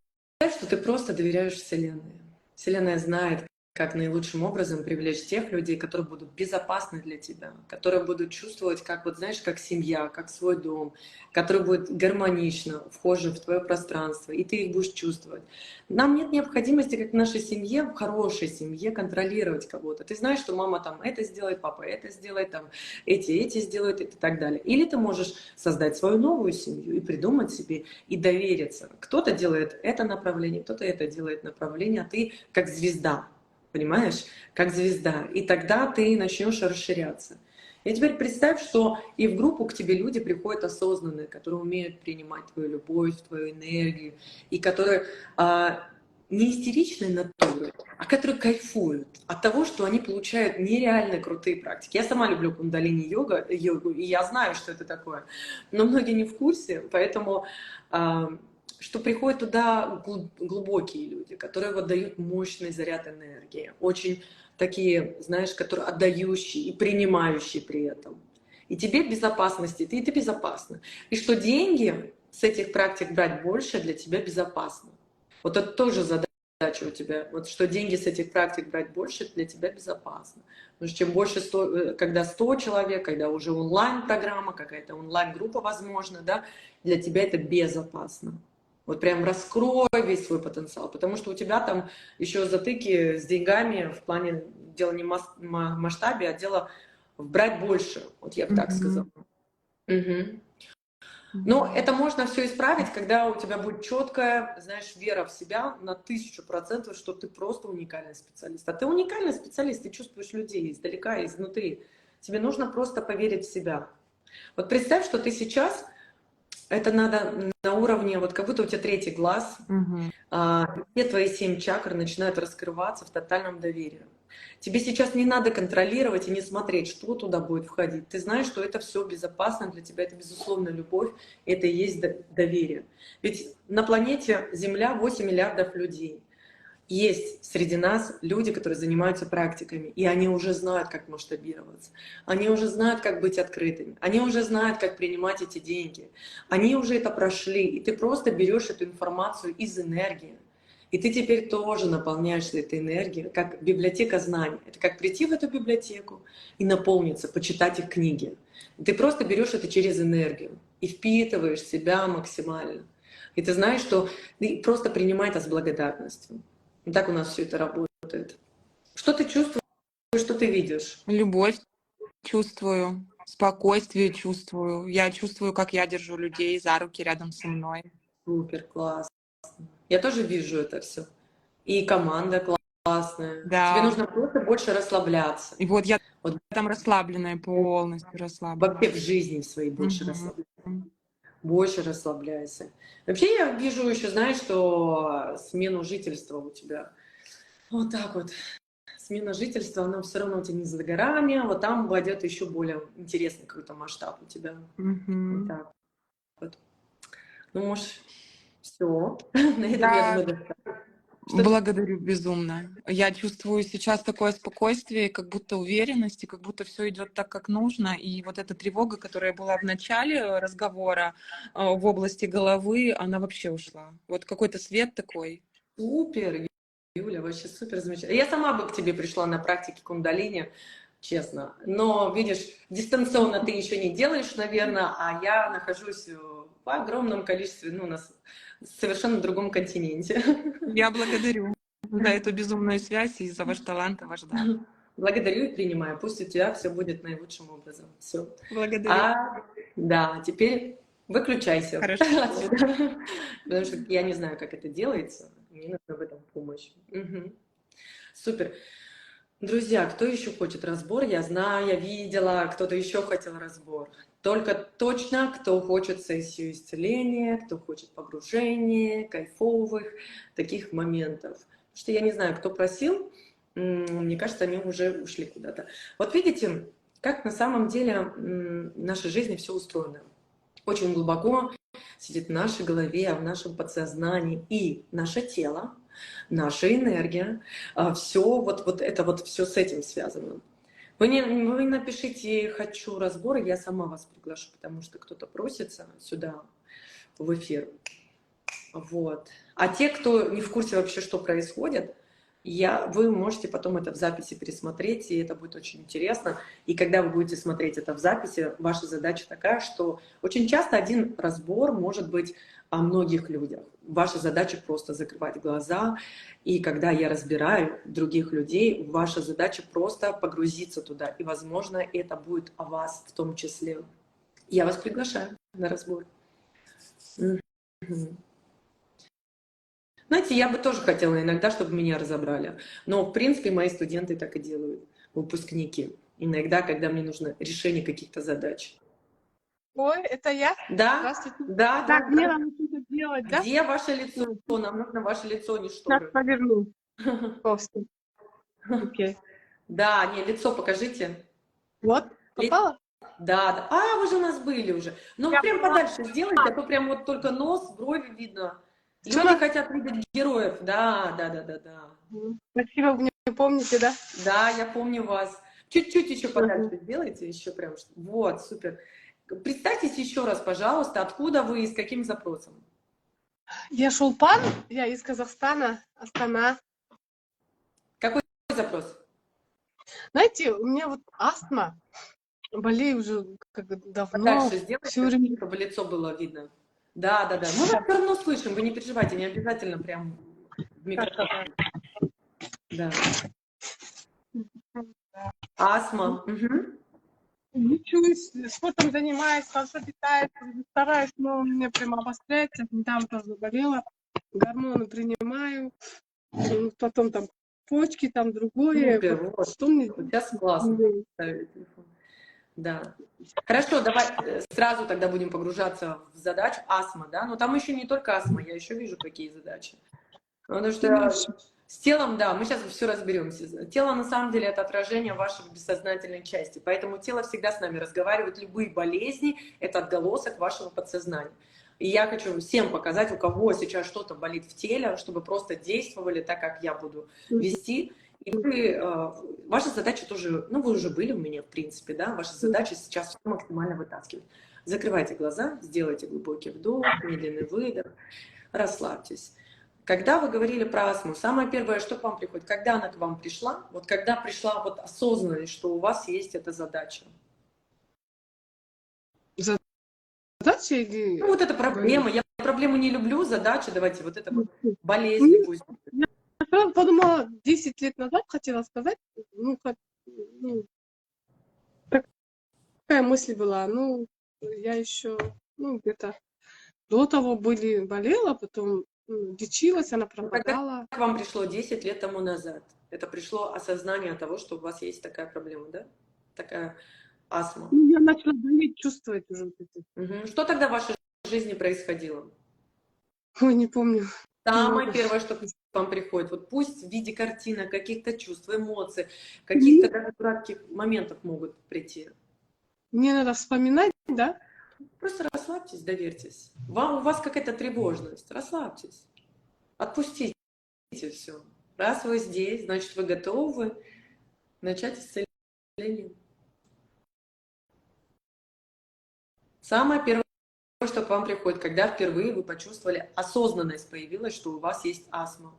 что ты просто доверяешь Вселенной. Вселенная знает, как наилучшим образом привлечь тех людей, которые будут безопасны для тебя, которые будут чувствовать, как вот знаешь, как семья, как свой дом, который будет гармонично вхожим в твое пространство, и ты их будешь чувствовать. Нам нет необходимости, как в нашей семье, в хорошей семье, контролировать кого-то. Ты знаешь, что мама там это сделает, папа это сделает, там эти сделают и так далее. Или ты можешь создать свою новую семью и придумать себе и довериться. Кто-то делает это направление, кто-то это делает направление, а ты как звезда, понимаешь, как звезда. И тогда ты начнешь расширяться. И теперь представь, что и в группу к тебе люди приходят осознанные, которые умеют принимать твою любовь, твою энергию, и которые не истеричной натуры, а которые кайфуют от того, что они получают нереально крутые практики. Я сама люблю йогу, и я знаю, что это такое, но многие не в курсе, поэтому что приходят туда глубокие люди, которые вот дают мощный заряд энергии, очень такие, знаешь, которые отдающие и принимающие при этом. И тебе в безопасности, ты безопасна. И что деньги с этих практик брать больше для тебя безопасно. Вот это тоже задача у тебя. Вот что деньги с этих практик брать больше для тебя безопасно. Потому что чем больше, когда 100 человек, когда уже онлайн-программа, какая-то онлайн-группа возможно, да, для тебя это безопасно. Вот прям раскрой весь свой потенциал, потому что у тебя там еще затыки с деньгами в плане дела не масштабе, а дело в брать больше, вот я бы так сказала. Мгм. Угу. Но Мгм. это можно все исправить, когда у тебя будет четкая, знаешь, вера в себя на 1000%, что ты просто уникальный специалист. А ты уникальный специалист, ты чувствуешь людей издалека и изнутри. Тебе нужно просто поверить в себя, Вот представь, что ты сейчас, это надо на уровне, вот как будто у тебя третий глаз, Мгм. все твои 7 чакр начинают раскрываться в тотальном доверии. Тебе сейчас не надо контролировать и не смотреть, что туда будет входить. Ты знаешь, что это все безопасно для тебя, это безусловно любовь, это и есть доверие. Ведь на планете Земля 8 миллиардов людей. Есть среди нас люди, которые занимаются практиками, и они уже знают, как масштабироваться, они уже знают, как быть открытыми, они уже знают, как принимать эти деньги, они уже это прошли, и ты просто берешь эту информацию из энергии, и ты теперь тоже наполняешься этой энергией, как библиотека знаний. Это как прийти в эту библиотеку и наполниться, почитать их книги. Ты просто берешь это через энергию и впитываешь себя максимально. И ты знаешь, что ты просто принимай это с благодарностью. И так у нас все это работает. Что ты чувствуешь, что ты видишь? Любовь чувствую, спокойствие чувствую. Я чувствую, как я держу людей за руки рядом со мной. Супер, классно. Я тоже вижу это все. И команда классная. Тебе Да. нужно просто больше расслабляться. И вот я Вот там расслабленная, полностью вообще расслабленная. в жизни своей больше Мгм. расслабляйся. Больше расслабляйся. Вообще я вижу еще, знаешь, что смену жительства у тебя. Вот так вот. Смена жительства, она все равно у тебя не за горами, а вот там пойдет еще более интересный какой-то масштаб у тебя. Вот Мгм. так вот. Ну, может, все. На этом, я Да, думаю, достаточно. Что ты... благодарю безумно. Я чувствую сейчас такое спокойствие, как будто уверенность, и как будто все идет так, как нужно. И вот эта тревога, которая была в начале разговора в области головы, она вообще ушла. Вот какой-то свет такой. Супер, Юля, вообще супер замечательно. Я сама бы к тебе пришла на практике кундалини, честно. Но, видишь, дистанционно ты еще не делаешь, наверное, а я нахожусь в огромном количестве, ну, на совершенно другом континенте. Я благодарю за эту безумную связь и за ваш талант и ваш дар. Благодарю и принимаю. Пусть у тебя все будет наилучшим образом. Все. Благодарю. Да, теперь выключайся Хорошо. отсюда. Потому что я не знаю, как это делается. Мне нужна в этом помощь. Мгм. Супер. Друзья, кто еще хочет разбор? Я знаю, я видела, кто-то еще хотел разбор. Только точно, кто хочет сессию исцеления, кто хочет погружения, кайфовых таких моментов. Потому что я не знаю, кто просил, мне кажется, они уже ушли куда-то. Вот видите, как на самом деле в нашей жизни все устроено. Очень глубоко сидит в нашей голове, в нашем подсознании и наше тело, наша энергия, все вот это вот все с этим связано. Вы напишите «хочу разбор», я сама вас приглашу, потому что кто-то просится сюда в эфир. Вот. А те, кто не в курсе вообще, что происходит, вы можете потом это в записи пересмотреть, и это будет очень интересно. И когда вы будете смотреть это в записи, ваша задача такая, что очень часто один разбор может быть о многих людях. Ваша задача просто закрывать глаза, и когда я разбираю других людей, ваша задача просто погрузиться туда, и, возможно, это будет о вас в том числе. Я вас приглашаю на разбор. Мгм. Знаете, я бы тоже хотела иногда, чтобы меня разобрали. Но, в принципе, мои студенты так и делают, выпускники. Иногда, когда мне нужно решение каких-то задач. Ой, это я? Да, Здравствуйте. да, да, Так, мне да. надо что-то делать, да? Где ваше лицо? Нам нужно ваше лицо, не Сейчас шторы. поверну. Просто. Окей. Да, не, лицо покажите. Вот, попала? Да, да. А, вы же у нас были уже. Ну, вы Я прям поняла. подальше сделайте, а то прям вот только нос, брови видно. Всё Люди на- хотят видеть героев. Да, да, да, да, да. Спасибо, вы не помните, да? Да, я помню вас. Чуть-чуть еще Мгм. подальше сделайте, еще прям. Вот, супер. Представьтесь еще раз, пожалуйста, откуда вы и с каким запросом. Я Шулпан, я из Казахстана, Астана. Какой запрос? Знаете, у меня вот астма, болею уже как бы давно, Подальше сделайте, все время. чтобы лицо было видно. Да, да, да. Мы вас все равно слышим, вы не переживайте, не обязательно прям в микрофон. Да. Астма. Мгм. Учусь, спортом занимаюсь, хорошо питаюсь, стараюсь, но у меня прям обостряется. Недавно тоже заболела, гормоны принимаю, потом там почки, там другое. Супер, вот. Что мне Сейчас классно. делать? Ставили телефон. Да. Хорошо, давай сразу тогда будем погружаться в задачу астма, да? Но там еще не только астма, я еще вижу какие задачи. Потому что с телом, да, мы сейчас все разберемся. Тело на самом деле это отражение вашей бессознательной части, поэтому тело всегда с нами разговаривает. Любые болезни это отголосок вашего подсознания. И я хочу всем показать, у кого сейчас что-то болит в теле, чтобы просто действовали так, как я буду вести. И вы, ваша задача тоже, ну вы уже были у меня в принципе, да, ваша задача сейчас все максимально вытаскивать. Закрывайте глаза, сделайте глубокий вдох, медленный выдох, расслабьтесь. Когда вы говорили про астму, самое первое, что к вам приходит, когда она к вам пришла, вот когда пришла вот осознанность, что у вас есть эта задача? Задача или... Ну вот эта проблема, я проблему не люблю, задача, давайте, вот это вот болезнь пусть. Я подумала, 10 лет назад хотела сказать, такая мысль была, я еще, где-то до того болела, потом лечилась, она пропадала. К вам пришло 10 лет тому назад? Это пришло осознание того, что у вас есть такая проблема, да? Такая астма. Я начала болеть, чувствовать уже вот это. Угу. Что тогда в вашей жизни происходило? Ой, не помню. Самое первое, что к вам приходит, вот пусть в виде картинок, каких-то чувств, эмоций, каких-то даже кратких моментов могут прийти. Мне надо вспоминать, да? Просто расслабьтесь, доверьтесь. У вас какая-то тревожность, расслабьтесь. Отпустите все. Раз вы здесь, значит, вы готовы начать исцеление. Самое первое, что к вам приходит, когда впервые вы почувствовали, осознанность появилась, что у вас есть астма.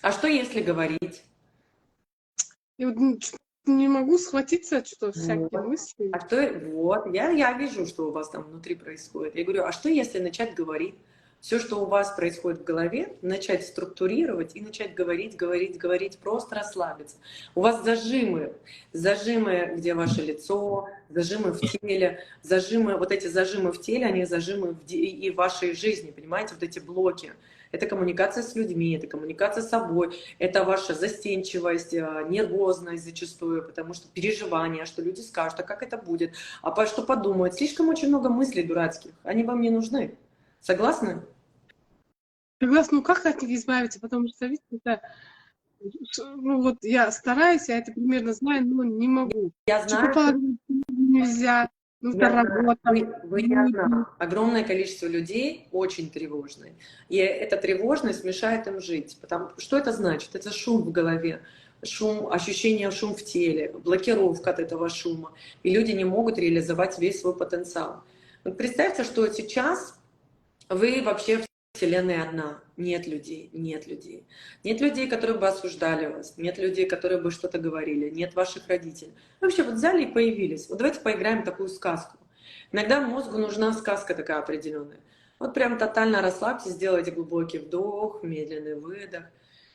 А что если говорить? Я вот не могу схватиться, что всякие Вот. мысли. А что, вот, я вижу, что у вас там внутри происходит. Я говорю, а что если начать говорить? Все, что у вас происходит в голове, начать структурировать и начать говорить, просто расслабиться. У вас зажимы, где ваше лицо, зажимы в теле, зажимы, вот эти зажимы в теле, они зажимы и в вашей жизни, понимаете, вот эти блоки. Это коммуникация с людьми, это коммуникация с собой, это ваша застенчивость, нервозность зачастую, потому что переживания, что люди скажут, а как это будет, а что подумают. Слишком очень много мыслей дурацких, они вам не нужны. Согласны? Согласна, как от них избавиться, потому что, видите, это, вот я стараюсь, я это примерно знаю, но не могу. Я знаю, Что нельзя, это работа. я знаю. Огромное количество людей очень тревожные. И эта тревожность мешает им жить. Что это значит? Это шум в голове, ощущение шум в теле, блокировка от этого шума. И люди не могут реализовать весь свой потенциал. Вот представьте, что сейчас вы вообще в Вселенной одна. Нет людей, нет людей. Нет людей, которые бы осуждали вас, нет людей, которые бы что-то говорили, нет ваших родителей. Вы вообще вот взяли и появились. Вот давайте поиграем в такую сказку. Иногда мозгу нужна сказка такая определенная. Вот прям тотально расслабьтесь, сделайте глубокий вдох, медленный выдох.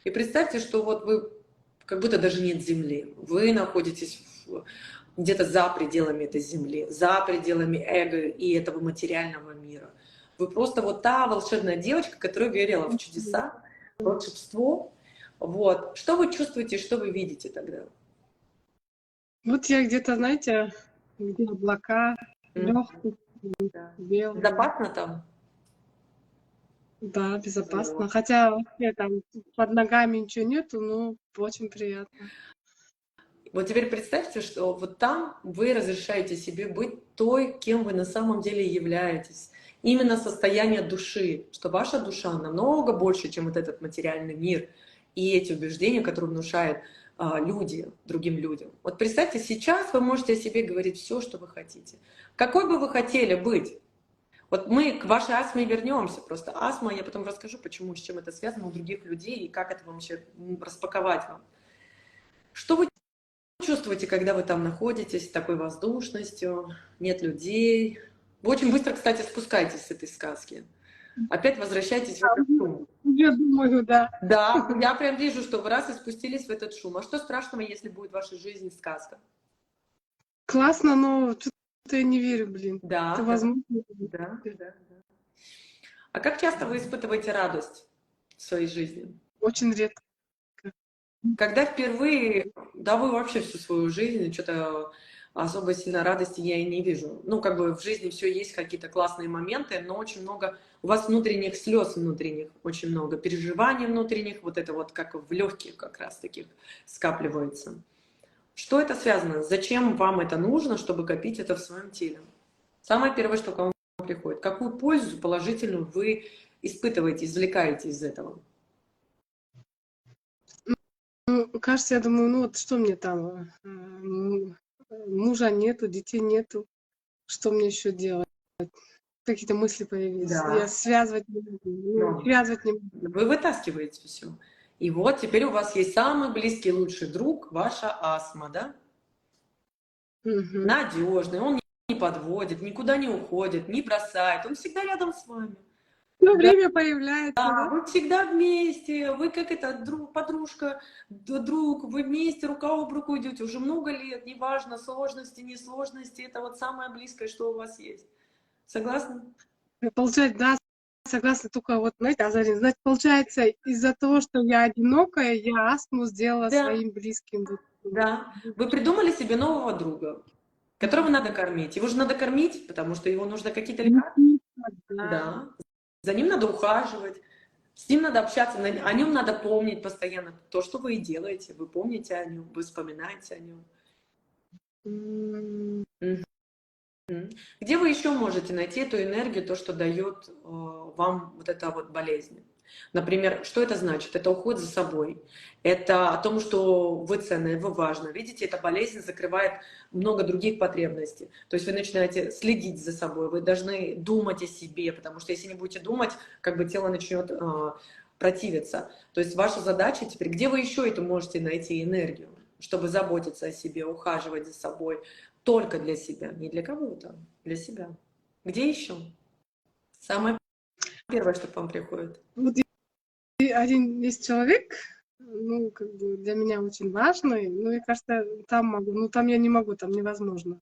И представьте, что вот вы как будто даже нет земли. Вы находитесь где-то за пределами этой земли, за пределами эго и этого материального мира. Вы просто вот та волшебная девочка, которая верила в чудеса, в волшебство. Вот. Что вы чувствуете, что вы видите тогда? Вот я где-то, знаете, где облака, легкие, белые. Безопасно там? Да, безопасно. Вот. Хотя вообще там под ногами ничего нету, но очень приятно. Вот теперь представьте, что вот там вы разрешаете себе быть той, кем вы на самом деле являетесь. Именно состояние души, что ваша душа намного больше, чем вот этот материальный мир и эти убеждения, которые внушают люди другим людям. Вот представьте, сейчас вы можете о себе говорить все, что вы хотите. Какой бы вы хотели быть? Вот мы к вашей астме вернемся. Просто астма, я потом расскажу, почему, с чем это связано у других людей и как это вам вообще распаковать вам. Что вы чувствуете, когда вы там находитесь, с такой воздушностью, нет людей? Вы очень быстро, кстати, спускаетесь с этой сказки. Опять возвращайтесь в этот шум. Я думаю, да. Да, я прям вижу, что вы раз и спустились в этот шум. А что страшного, если будет в вашей жизни сказка? Классно, но что-то я не верю, блин. Да, Это да, возможно. да. А как часто вы испытываете радость в своей жизни? Очень редко. Когда впервые, да вы вообще всю свою жизнь, что-то особо сильно радости я и не вижу. Ну, как бы в жизни все есть какие-то классные моменты, но очень много у вас внутренних слез внутренних, очень много переживаний внутренних, вот это вот как в легких как раз таких скапливается. Что это связано? Зачем вам это нужно, чтобы копить это в своем теле? Самое первое, что к вам приходит. Какую пользу положительную вы испытываете, извлекаете из этого? Ну, кажется, я думаю, ну вот что мне там, мужа нету, детей нету, что мне еще делать? Какие-то мысли появились. Да. Я связывать не могу. Ну. Связывать не могу. Вы вытаскиваете все. И вот теперь у вас есть самый близкий, лучший друг, ваша астма, да? Мгм. Надежный, он не подводит, никуда не уходит, не бросает, он всегда рядом с вами. Ну, Да. время появляется, Да, да? вы всегда вместе, вы как это, подружка, друг, вы вместе рука об руку идете уже много лет, неважно, сложности, не сложности, это вот самое близкое, что у вас есть. Согласны? Получается, да, согласна, только вот, знаете, Азарин, значит, получается, из-за того, что я одинокая, я астму сделала Да. своим близким. Да. Вы придумали себе нового друга, которого надо кормить. Его же надо кормить, потому что его нужно какие-то лекарства. Да. За ним надо ухаживать, с ним надо общаться, о нем надо помнить постоянно. То, что вы и делаете, вы помните о нем, вы вспоминаете о нем. Где вы еще можете найти эту энергию, то, что дает вам вот эта вот болезнь? Например, что это значит? Это уход за собой. Это о том, что вы ценны, вы важны. Видите, эта болезнь закрывает много других потребностей. То есть вы начинаете следить за собой, вы должны думать о себе, потому что если не будете думать, как бы тело начнет противиться. То есть ваша задача теперь, где вы еще это можете найти энергию, чтобы заботиться о себе, ухаживать за собой, только для себя, не для кого-то, для себя. Где еще? Самое первое, что к вам приходит. Вот один есть человек, ну, как бы для меня очень важный, ну, мне кажется, там могу, ну, там я не могу, там невозможно.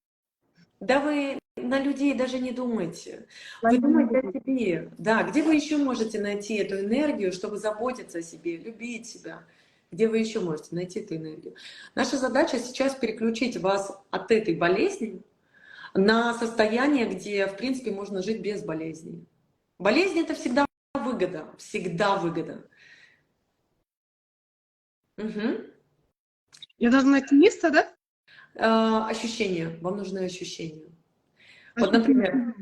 Да вы на людей даже не думайте. Вы думаете о себе. Да, где вы еще можете найти эту энергию, чтобы заботиться о себе, любить себя? Где вы еще можете найти эту энергию? Наша задача сейчас переключить вас от этой болезни на состояние, где, в принципе, можно жить без болезней. Болезнь — это всегда выгода, всегда выгода. Угу. Я должна найти место, да? Ощущения, вам нужны ощущения. Вот, например,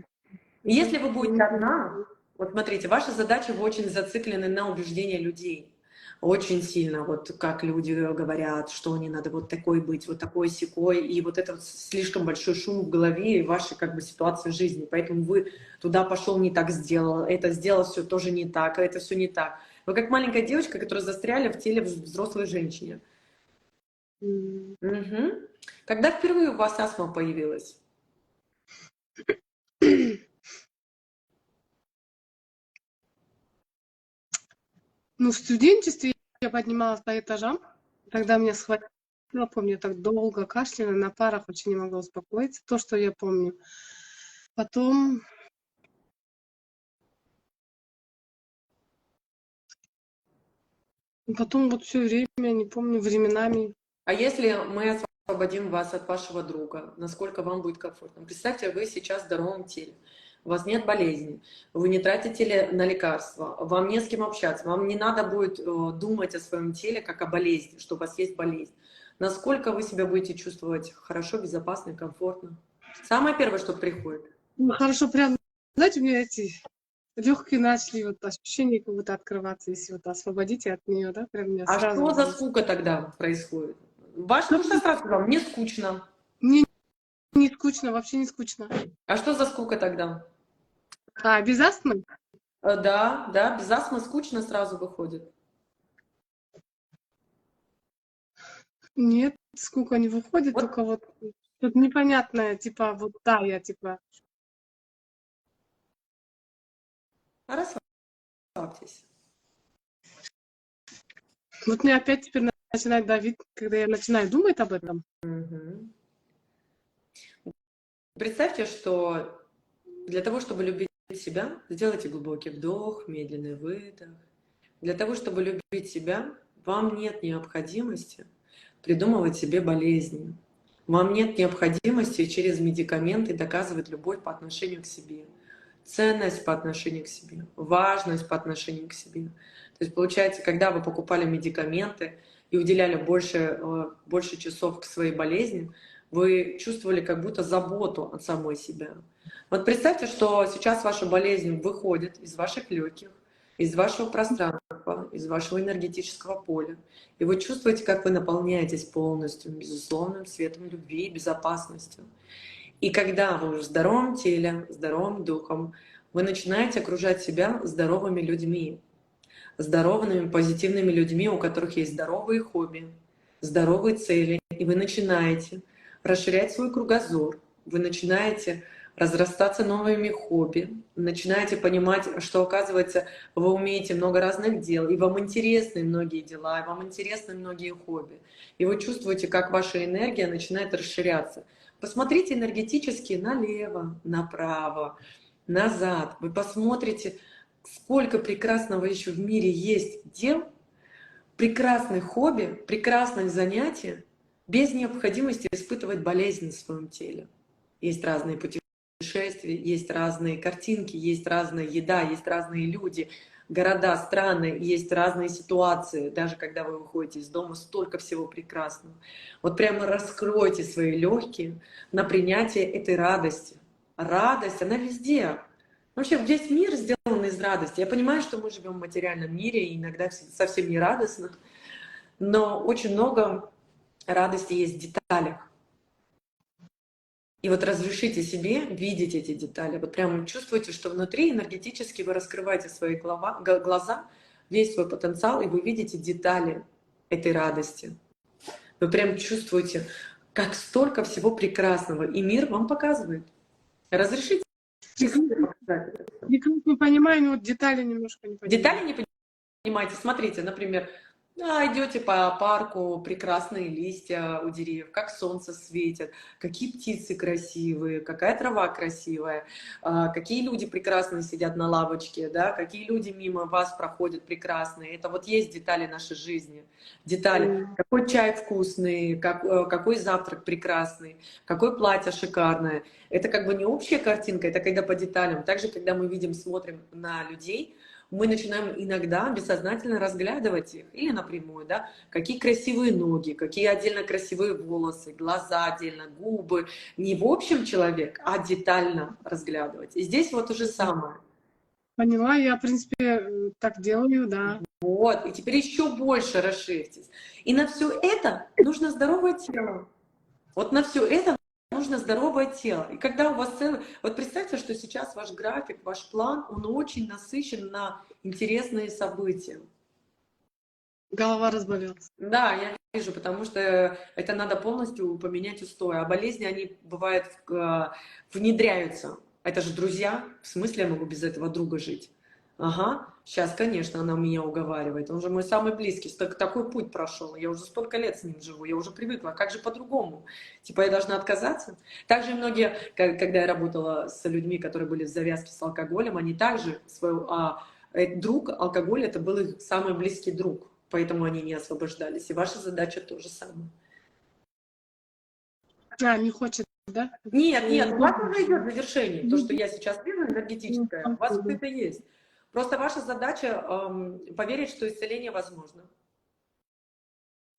если вы будете одна, вот смотрите, ваша задача, вы очень зациклены на убеждения людей. Очень сильно, вот как люди говорят, что не надо вот такой быть, вот такой сякой, и вот это вот слишком большой шум в голове и вашей как бы ситуации в жизни. Поэтому вы туда пошел, не так сделал, это сделал все тоже не так, а это все не так. Вы как маленькая девочка, которая застряли в теле взрослой женщины. Угу. Когда впервые у вас астма появилась? Ну, в студенчестве я поднималась по этажам, тогда меня схватило, помню, так долго кашляла, на парах очень не могла успокоиться, то, что я помню. Потом вот все время, не помню, временами. А если мы освободим вас от вашего друга, насколько вам будет комфортно? Представьте, вы сейчас в здоровом теле, у вас нет болезни, вы не тратите на лекарства, вам не с кем общаться, вам не надо будет думать о своем теле как о болезни, что у вас есть болезнь. Насколько вы себя будете чувствовать хорошо, безопасно, комфортно? Самое первое, что приходит. Ну, хорошо, прям, знаете, у меня эти легкие начали вот ощущения как будто открываться, если вот освободите от нее, да, прям меня А сразу. что за скука тогда происходит? Ваша душа сразу вам не скучно. Мне не скучно, вообще не скучно. А что за скука тогда? А, без астмы? Да, да, без астмы скучно сразу выходит. Нет, скука не выходит, Вот. только вот тут непонятное, типа, вот да, я типа. Расслабьтесь. Вот мне опять теперь начинает давить, когда я начинаю думать об этом. Угу. Представьте, что для того, чтобы любить себя, сделайте глубокий вдох, медленный выдох. Для того, чтобы любить себя, вам нет необходимости придумывать себе болезни. Вам нет необходимости через медикаменты доказывать любовь по отношению к себе, ценность по отношению к себе, важность по отношению к себе. То есть получается, когда вы покупали медикаменты и уделяли больше часов к своей болезни, вы чувствовали как будто заботу от самой себя. Вот представьте, что сейчас ваша болезнь выходит из ваших легких, из вашего пространства, из вашего энергетического поля. И вы чувствуете, как вы наполняетесь полностью безусловным светом любви и безопасностью. И когда вы в здоровом теле, здоровым духом, вы начинаете окружать себя здоровыми людьми, здоровыми, позитивными людьми, у которых есть здоровые хобби, здоровые цели, и вы начинаете расширять свой кругозор, вы начинаете разрастаться новыми хобби, начинаете понимать, что, оказывается, вы умеете много разных дел, и вам интересны многие дела, и вам интересны многие хобби. И вы чувствуете, как ваша энергия начинает расширяться. Посмотрите энергетически налево, направо, назад. Вы посмотрите, сколько прекрасного еще в мире есть дел, прекрасных хобби, прекрасных занятий, без необходимости испытывать болезнь в своем теле. Есть разные путешествия, есть разные картинки, есть разная еда, есть разные люди, города, страны, есть разные ситуации. Даже когда вы выходите из дома, столько всего прекрасного. Вот прямо раскройте свои легкие на принятие этой радости. Радость, она везде. Вообще весь мир сделан из радости. Я понимаю, что мы живем в материальном мире, и иногда совсем не радостно, но очень много радости есть в деталях. И вот разрешите себе видеть эти детали. Вот прямо чувствуете, что внутри энергетически вы раскрываете свои глаза, весь свой потенциал, и вы видите детали этой радости. Вы прям чувствуете, как столько всего прекрасного, и мир вам показывает. Разрешите себе показать это. Не понимаю, но вот детали немножко не понимаю. Детали не понимаете? Смотрите, например, идете по парку, прекрасные листья у деревьев, как солнце светит, какие птицы красивые, какая трава красивая, какие люди прекрасные сидят на лавочке, да, какие люди мимо вас проходят прекрасные. Это вот есть детали нашей жизни. Детали, какой чай вкусный, какой завтрак прекрасный, какое платье шикарное. Это как бы не общая картинка, это когда по деталям. Также, когда мы видим, смотрим на людей, мы начинаем иногда бессознательно разглядывать их, или напрямую, да, какие красивые ноги, какие отдельно красивые волосы, глаза отдельно, губы. Не в общем человек, а детально разглядывать. И здесь вот то же самое. Поняла, я, в принципе, так делаю, да. Вот, и теперь еще больше расширьтесь. И на все это нужно здоровое тело. Вот на все это нужно здоровое тело. И когда у вас целый... Вот представьте, что сейчас ваш график, ваш план, он очень насыщен на интересные события. Голова разболелась. Да, я вижу, потому что это надо полностью поменять устои. А болезни, они бывают, внедряются. Это же друзья. В смысле я могу без этого друга жить? Ага, сейчас, конечно, она меня уговаривает. Он же мой самый близкий. Такой путь прошел. Я уже столько лет с ним живу. Я уже привыкла. Как же по-другому? Типа я должна отказаться? Также и многие, когда я работала с людьми, которые были в завязке с алкоголем, они также друг, алкоголь, это был их самый близкий друг. Поэтому они не освобождались. И ваша задача то же самое. Не хочет, да? Нет, у вас уже идет завершение. То, что я сейчас вижу, энергетическое, у вас вот это есть. Просто ваша задача поверить, что исцеление возможно.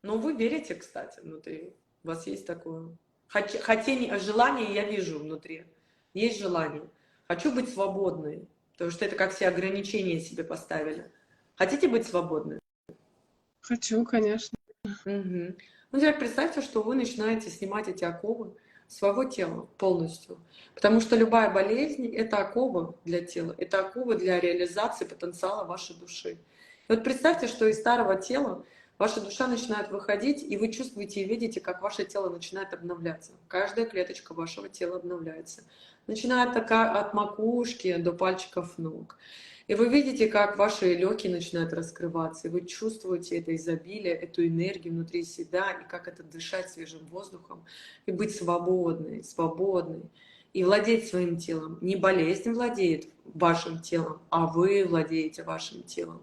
Ну, вы верите, кстати, внутри. У вас есть такое. Хотение, желание я вижу внутри. Есть желание. Хочу быть свободной. Потому что это как все ограничения себе поставили. Хотите быть свободной? Хочу, конечно. Угу. Ну, теперь представьте, что вы начинаете снимать эти оковы своего тела полностью. Потому что любая болезнь — это оковы для тела, это оковы для реализации потенциала вашей души. И вот представьте, что из старого тела ваша душа начинает выходить, и вы чувствуете и видите, как ваше тело начинает обновляться. Каждая клеточка вашего тела обновляется. Начиная от макушки до пальчиков ног. И вы видите, как ваши легкие начинают раскрываться, и вы чувствуете это изобилие, эту энергию внутри себя, и как это дышать свежим воздухом, и быть свободной, свободной. и владеть своим телом. Не болезнь владеет вашим телом, а вы владеете вашим телом.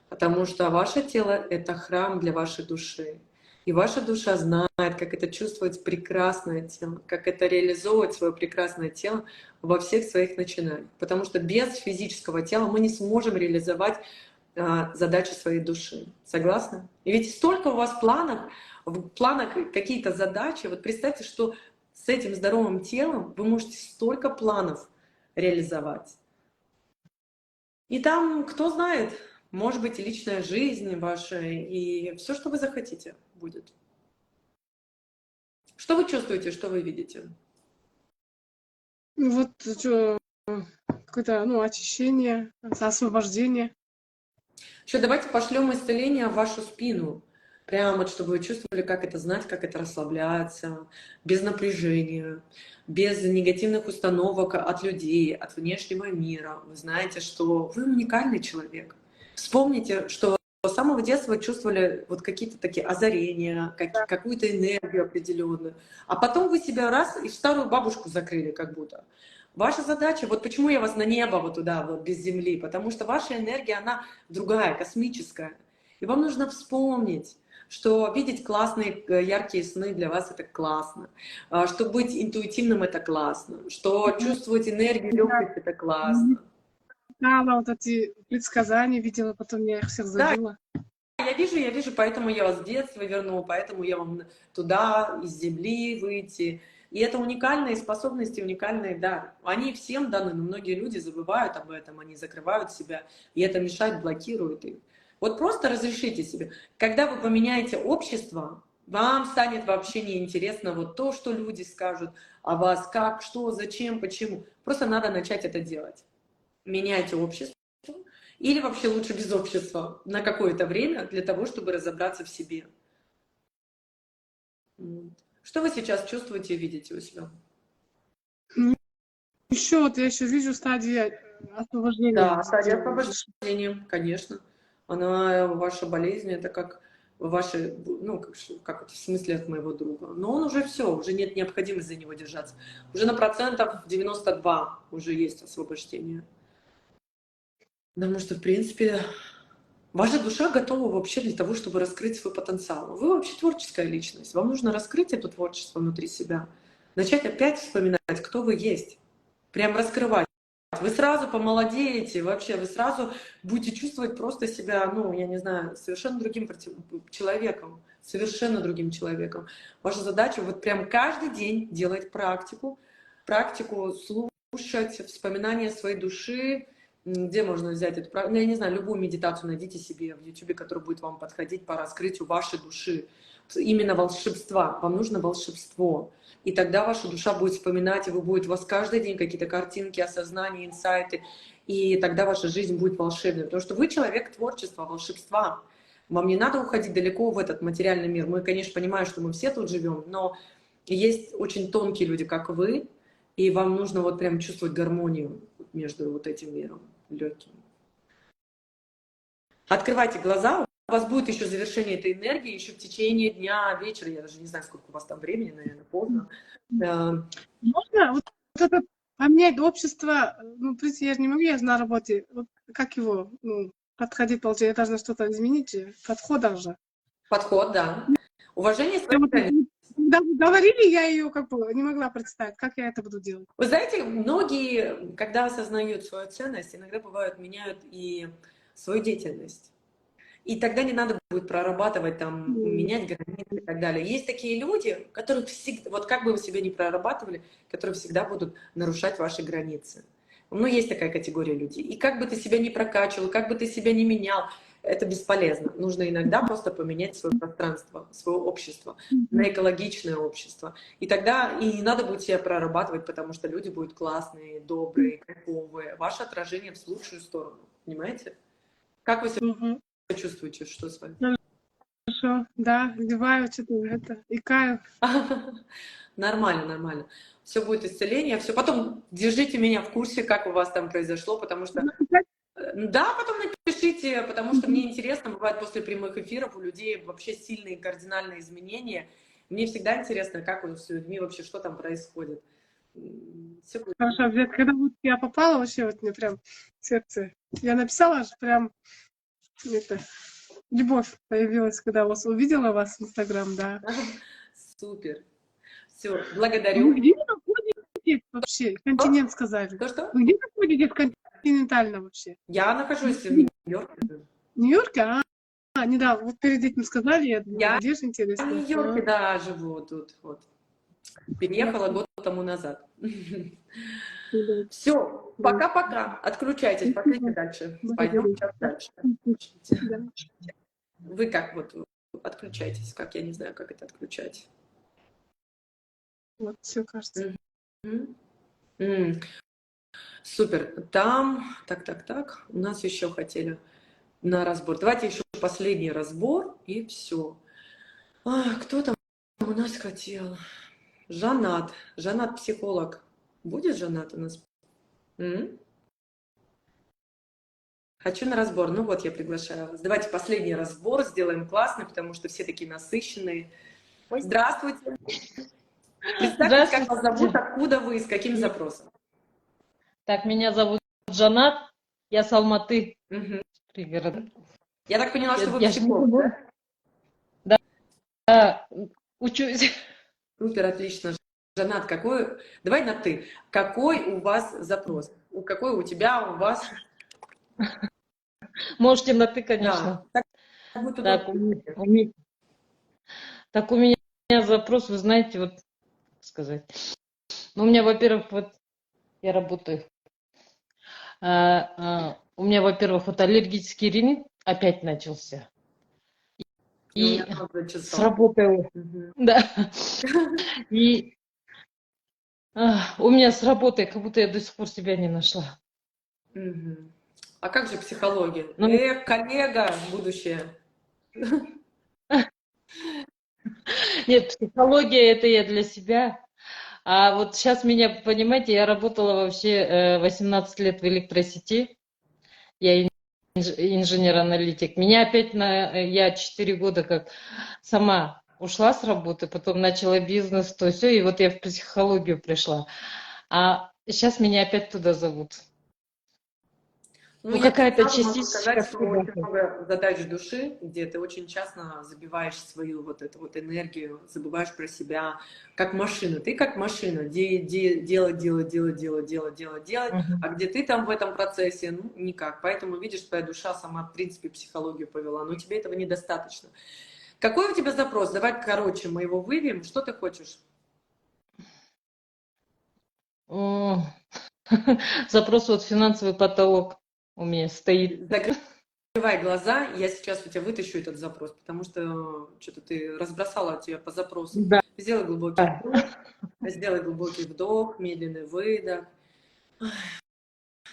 Потому что ваше тело — это храм для вашей души. И ваша душа знает, как это чувствовать прекрасное тело, как это реализовывать свое прекрасное тело во всех своих начинаниях. Потому что без физического тела мы не сможем реализовать задачи своей души. Согласны? И ведь столько у вас планов, в планах какие-то задачи. Вот представьте, что с этим здоровым телом вы можете столько планов реализовать. И там, кто знает, может быть, и личная жизнь ваша, и все, что вы захотите, будет. Что вы чувствуете, что вы видите? Вот какое-то, ну, очищение, освобождение. Еще давайте пошлем исцеление в вашу спину. Прямо вот, чтобы вы чувствовали, как это знать, как это расслабляться, без напряжения, без негативных установок от людей, от внешнего мира. Вы знаете, что вы уникальный человек. Вспомните, что с самого детства вы чувствовали вот какие-то такие озарения, какую-то энергию определенную. А потом вы себя раз и в старую бабушку закрыли как будто. Ваша задача, вот почему я вас на небо вот туда, вот без земли, потому что ваша энергия, она другая, космическая. И вам нужно вспомнить, что видеть классные, яркие сны для вас — это классно, что быть интуитивным — это классно, что чувствовать энергию, легкость — это классно. Читала вот эти предсказания, видела, потом я их всех Да, забыла. я вижу, поэтому я вас с детства вернула, поэтому я вам туда, из земли выйти. И это уникальные способности, уникальные дары. Они всем даны, но многие люди забывают об этом, они закрывают себя, и это мешает, блокирует их. Вот просто разрешите себе. Когда вы поменяете общество, вам станет вообще неинтересно вот то, что люди скажут о вас, как, что, зачем, почему. Просто надо начать это делать. Меняйте общество, или вообще лучше без общества на какое-то время для того, чтобы разобраться в себе. Что вы сейчас чувствуете и видите у себя? Еще вот я еще вижу стадии освобождения. Да, стадия освобождения, конечно. Она, ваша болезнь, это как ваши, ну, как это в смысле от моего друга. Но он уже все, уже нет необходимости за него держаться. Уже на процентов 92 уже есть освобождение. Потому что, в принципе, ваша душа готова вообще для того, чтобы раскрыть свой потенциал. Вы вообще творческая личность. Вам нужно раскрыть это творчество внутри себя. Начать опять вспоминать, кто вы есть. Прям раскрывать. Вы сразу помолодеете, вообще, вы сразу будете чувствовать просто себя, ну, я не знаю, совершенно другим человеком. Совершенно другим человеком. Ваша задача вот прям каждый день делать практику слушать, вспоминание своей души. Где можно взять эту практику? Ну, я не знаю, любую медитацию найдите себе в YouTube, которая будет вам подходить по раскрытию вашей души. Именно волшебства. Вам нужно волшебство. И тогда ваша душа будет вспоминать, и у вас каждый день какие-то картинки, осознания, инсайты. И тогда ваша жизнь будет волшебной. Потому что вы человек творчества, волшебства. Вам не надо уходить далеко в этот материальный мир. Мы, конечно, понимаем, что мы все тут живем, но есть очень тонкие люди, как вы, и вам нужно вот прям чувствовать гармонию между вот этим миром легким. Открывайте глаза, у вас будет еще завершение этой энергии, еще в течение дня, вечера, я даже не знаю, сколько у вас там времени, наверное, поздно. Можно вот это поменять общество? Ну, в принципе, я же не могу, я же на работе. Вот как его, ну, подходить, получается, я должна что-то изменить в подходах же. Подход, да. Уважение своих границ. Когда вы говорили, я ее как бы не могла представить, как я это буду делать. Вы знаете, многие, когда осознают свою ценность, иногда бывают, меняют и свою деятельность. И тогда не надо будет прорабатывать, там, менять границы и так далее. Есть такие люди, которые всегда, вот как бы вы себя не прорабатывали, которые всегда будут нарушать ваши границы. Ну, есть такая категория людей. И как бы ты себя не прокачивал, как бы ты себя не менял, это бесполезно. Нужно иногда просто поменять свое пространство, свое общество на экологичное общество. И тогда и не надо будет себя прорабатывать, потому что люди будут классные, добрые, кайфовые. Ваше отражение в лучшую сторону. Понимаете? Как вы себя чувствуете? Что с вами? Хорошо, да, одеваю что-то это, икаю. Нормально, нормально. Все будет исцеление, все. Потом держите меня в курсе, как у вас там произошло, потому что... Да, потом напишите, потому что мне интересно, бывает после прямых эфиров у людей вообще сильные кардинальные изменения. Мне всегда интересно, как с людьми вообще, что там происходит. Все будет. Хорошо, Свет, когда вот я попала, вообще вот мне прям сердце. Я написала, аж прям это, любовь появилась, когда вас увидела вас в Инстаграм, да. Супер. Все, Вы благодарю. где находитесь вообще? Континент сказали. Что? Вы где находитесь континентально вообще? Я нахожусь в Нью-Йорке. В Нью-Йорке? Не, да, вот перед этим сказали, я думаю, Я где же в интересно? Нью-Йорке, да, живу тут. Вот. Переехала год тому назад. Все, пока-пока. Отключайтесь, пошлите дальше. Пойдем сейчас дальше. Да. Вы как вот отключайтесь, как я не знаю, как это отключать. Вот, все кажется. М. М. Супер. Там, так, у нас еще хотели на разбор. Давайте еще последний разбор и все. Кто там у нас хотел? Жанат. Жанат психолог. Будет Жанат у нас? М? Хочу на разбор. Ну вот, я приглашаю вас. Давайте последний разбор сделаем классный, потому что все такие насыщенные. Здравствуйте. Представьте, как вас зовут, откуда вы, с каким запросом. Так, меня зовут Жанат, я с Алматы, Мгм. пригорода. Я так поняла, что вы Я ж не психолог, думаю. да? Да, учусь. Супер, отлично. Жанат, какой... Давай на «ты». Какой у вас запрос? Какой у тебя, у вас? Можете на «ты», Да. конечно. Так будет Так, удобно. у меня запрос, вы знаете, вот сказать. Ну, у меня, во-первых, вот я работаю. У меня, во-первых, вот аллергический ринит опять начался. И у меня И много с часов. работой, Мгм. да. И у меня с работой, как будто я до сих пор себя не нашла. Мгм. А как же психология? Ну, Коллега, будущее. нет, психология это я для себя. А вот сейчас меня, понимаете, я работала вообще 18 лет в электросети. Я инженер-аналитик. Меня опять я 4 года как сама ушла с работы, потом начала бизнес, то все, и вот я в психологию пришла. А сейчас меня опять туда зовут. Ну, Ну, я тебе какая-то сразу могу частичка сказать, что очень всегда. много задач души, где ты очень часто забиваешь свою вот эту вот энергию, забываешь про себя, как машина. Ты как машина, делать, делать, Мгм. а где ты там в этом процессе, ну, никак. Поэтому, видишь, твоя душа сама, в принципе, психологию повела, но тебе этого недостаточно. Какой у тебя запрос? Давай, короче, мы его вывьем. Что ты хочешь? О, запрос вот финансовый потолок у меня стоит. Закрывай глаза, я сейчас у тебя вытащу этот запрос, потому что что-то ты разбросала тебя по запросу. Да. Сделай глубокий вдох, медленный выдох.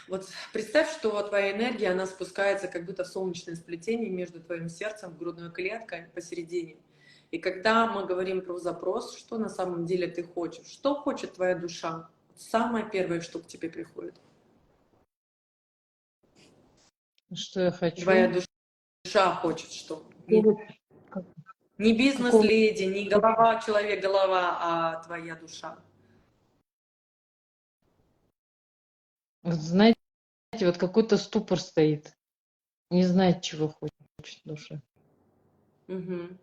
Вот представь, что твоя энергия, она спускается как будто в солнечное сплетение между твоим сердцем, грудной клеткой посередине. И когда мы говорим про запрос, что на самом деле ты хочешь, что хочет твоя душа, самое первое, что к тебе приходит. Что я хочу? Твоя душа хочет что? Как- Не бизнес-леди, не голова, человек-голова, а твоя душа. Вот знаете, вот какой-то ступор стоит. Не знает, чего хочет душа. Мгм.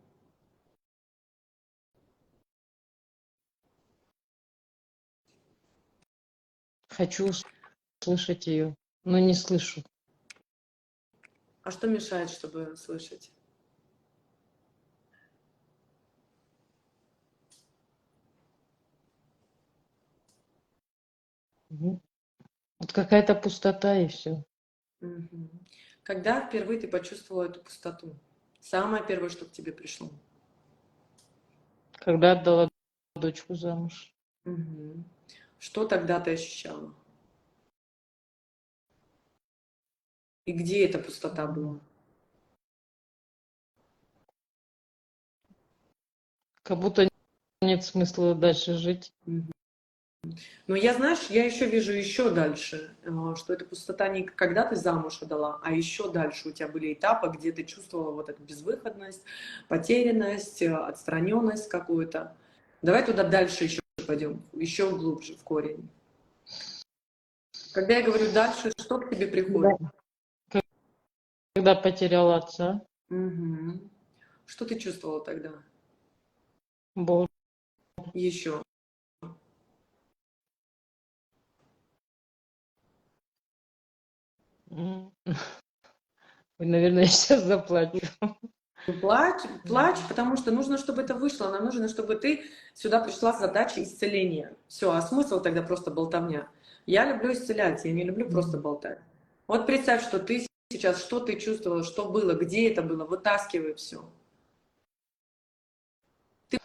Хочу слышать ее, но не слышу. А что мешает, чтобы слышать? Мгм. Вот какая-то пустота и все. Мгм. Когда впервые ты почувствовала эту пустоту? Самое первое, что к тебе пришло. Когда отдала дочку замуж. Мгм. Что тогда ты ощущала? И где эта пустота была? Как будто нет смысла дальше жить. Мгм. Но я, знаешь, я еще вижу еще дальше, что эта пустота не когда ты замуж отдала, а еще дальше у тебя были этапы, где ты чувствовала вот эту безвыходность, потерянность, отстраненность какую-то. Давай туда дальше еще пойдем, еще глубже в корень. Когда я говорю дальше, что к тебе приходит? Когда потерял отца, Мгм. Что ты чувствовала тогда? боль. Еще. М. Ой, наверное, я сейчас заплачу. Плачь, плачь, потому что нужно, чтобы это вышло. Нам нужно, чтобы ты сюда пришла с задачей исцеления. Все, а смысл тогда просто болтовня. Я люблю исцелять, я не люблю просто болтать. Вот представь, что ты сейчас, что ты чувствовала, что было, где это было, вытаскивай все. Ты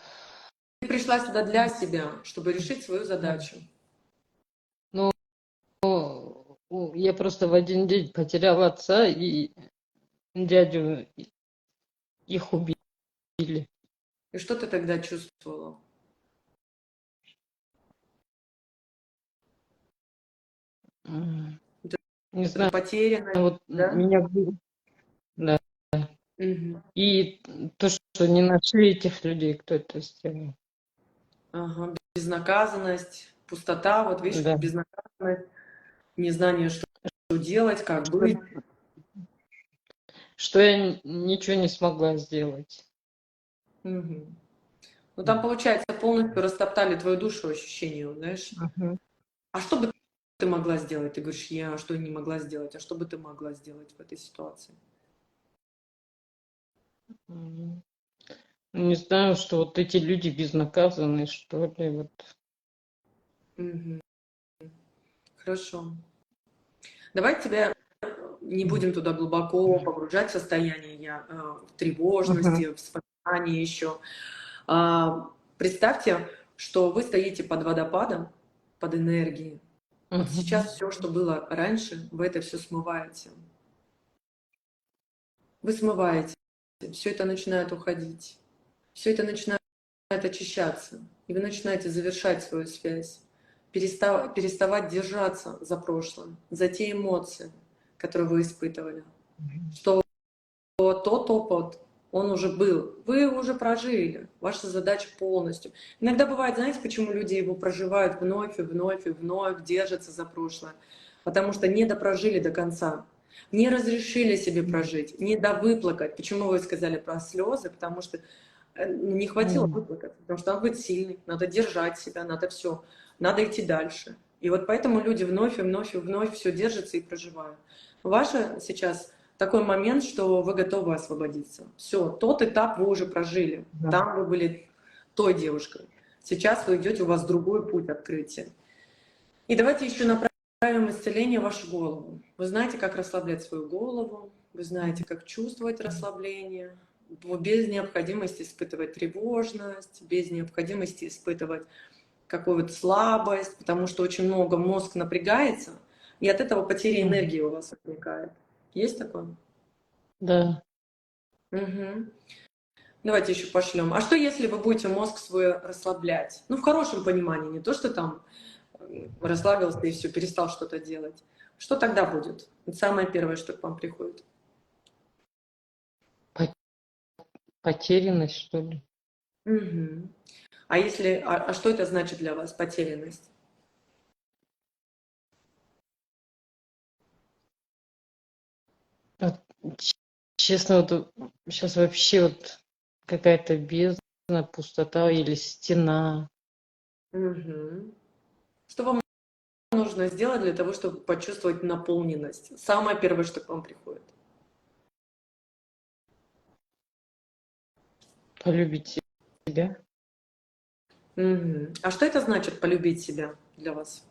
пришла сюда для себя, чтобы решить свою задачу. Ну, я просто в один день потерял отца и дядю, их убили. И что ты тогда чувствовала? М. Это Не знаю, потерянность, вот да? меня... Да. Мгм. И то, что не нашли этих людей, кто это сделал. Ага. Безнаказанность, пустота, вот видишь, Да. безнаказанность, незнание, что делать, как быть. Что я ничего не смогла сделать. Мгм. Ну там, получается, полностью растоптали твою душу ощущение, знаешь. Мгм. А что бы ты могла сделать? Ты говоришь, я что не могла сделать, а что бы ты могла сделать в этой ситуации? М. Не знаю, что вот эти люди безнаказанные, что ли, вот. Мгм. Хорошо. Давай тебя не будем туда глубоко погружать в состояние в тревожности, Мгм. в вспоминании еще. Представьте, что вы стоите под водопадом, под энергией. Вот Мгм. сейчас все, что было раньше, вы это все смываете. Вы смываете, все это начинает уходить, все это начинает очищаться, и вы начинаете завершать свою связь, переставать держаться за прошлым, за те эмоции, которые вы испытывали, что тот опыт, он уже был, вы уже прожили, ваша задача полностью. Иногда бывает, знаете, почему люди его проживают вновь и вновь и вновь, держатся за прошлое? Потому что не допрожили до конца, не разрешили себе прожить, не довыплакать. Почему вы сказали про слезы? Потому что не хватило М. выплакать, потому что надо быть сильной, надо держать себя, надо все, надо идти дальше. И вот поэтому люди вновь и вновь и вновь все держатся и проживают. Ваше сейчас такой момент, что вы готовы освободиться. Все, тот этап вы уже прожили. Да. Там вы были той девушкой. Сейчас вы идете, у вас другой путь открытия. И давайте еще направим исцеление в вашу голову. Вы знаете, как расслаблять свою голову, вы знаете, как чувствовать расслабление, без необходимости испытывать тревожность, без необходимости испытывать какую-то слабость, потому что очень много мозг напрягается, и от этого потеря Мгм. энергии у вас возникает. Есть такое? Да. Мгм. Давайте еще пошлем. А что, если вы будете мозг свой расслаблять? Ну, в хорошем понимании, не то, что там расслабился и все, перестал что-то делать. Что тогда будет? Это самое первое, что к вам приходит. По- Потерянность, что ли? Мгм. А если, а что это значит для вас, потерянность? Вот, честно, вот сейчас вообще вот какая-то бездна, пустота или стена. Мгм. Что вам нужно сделать для того, чтобы почувствовать наполненность? Самое первое, что к вам приходит. Полюбить себя. Мгм. А что это значит полюбить себя для вас?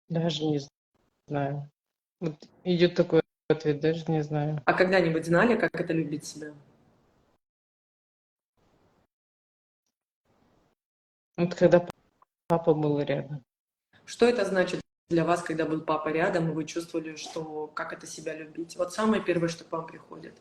Даже не знаю. Вот идет такой ответ, даже не знаю. А когда-нибудь знали, как это любить себя? Вот когда папа был рядом. Что это значит для вас, когда был папа рядом, и вы чувствовали, что как это себя любить? Вот самое первое, что к вам приходит.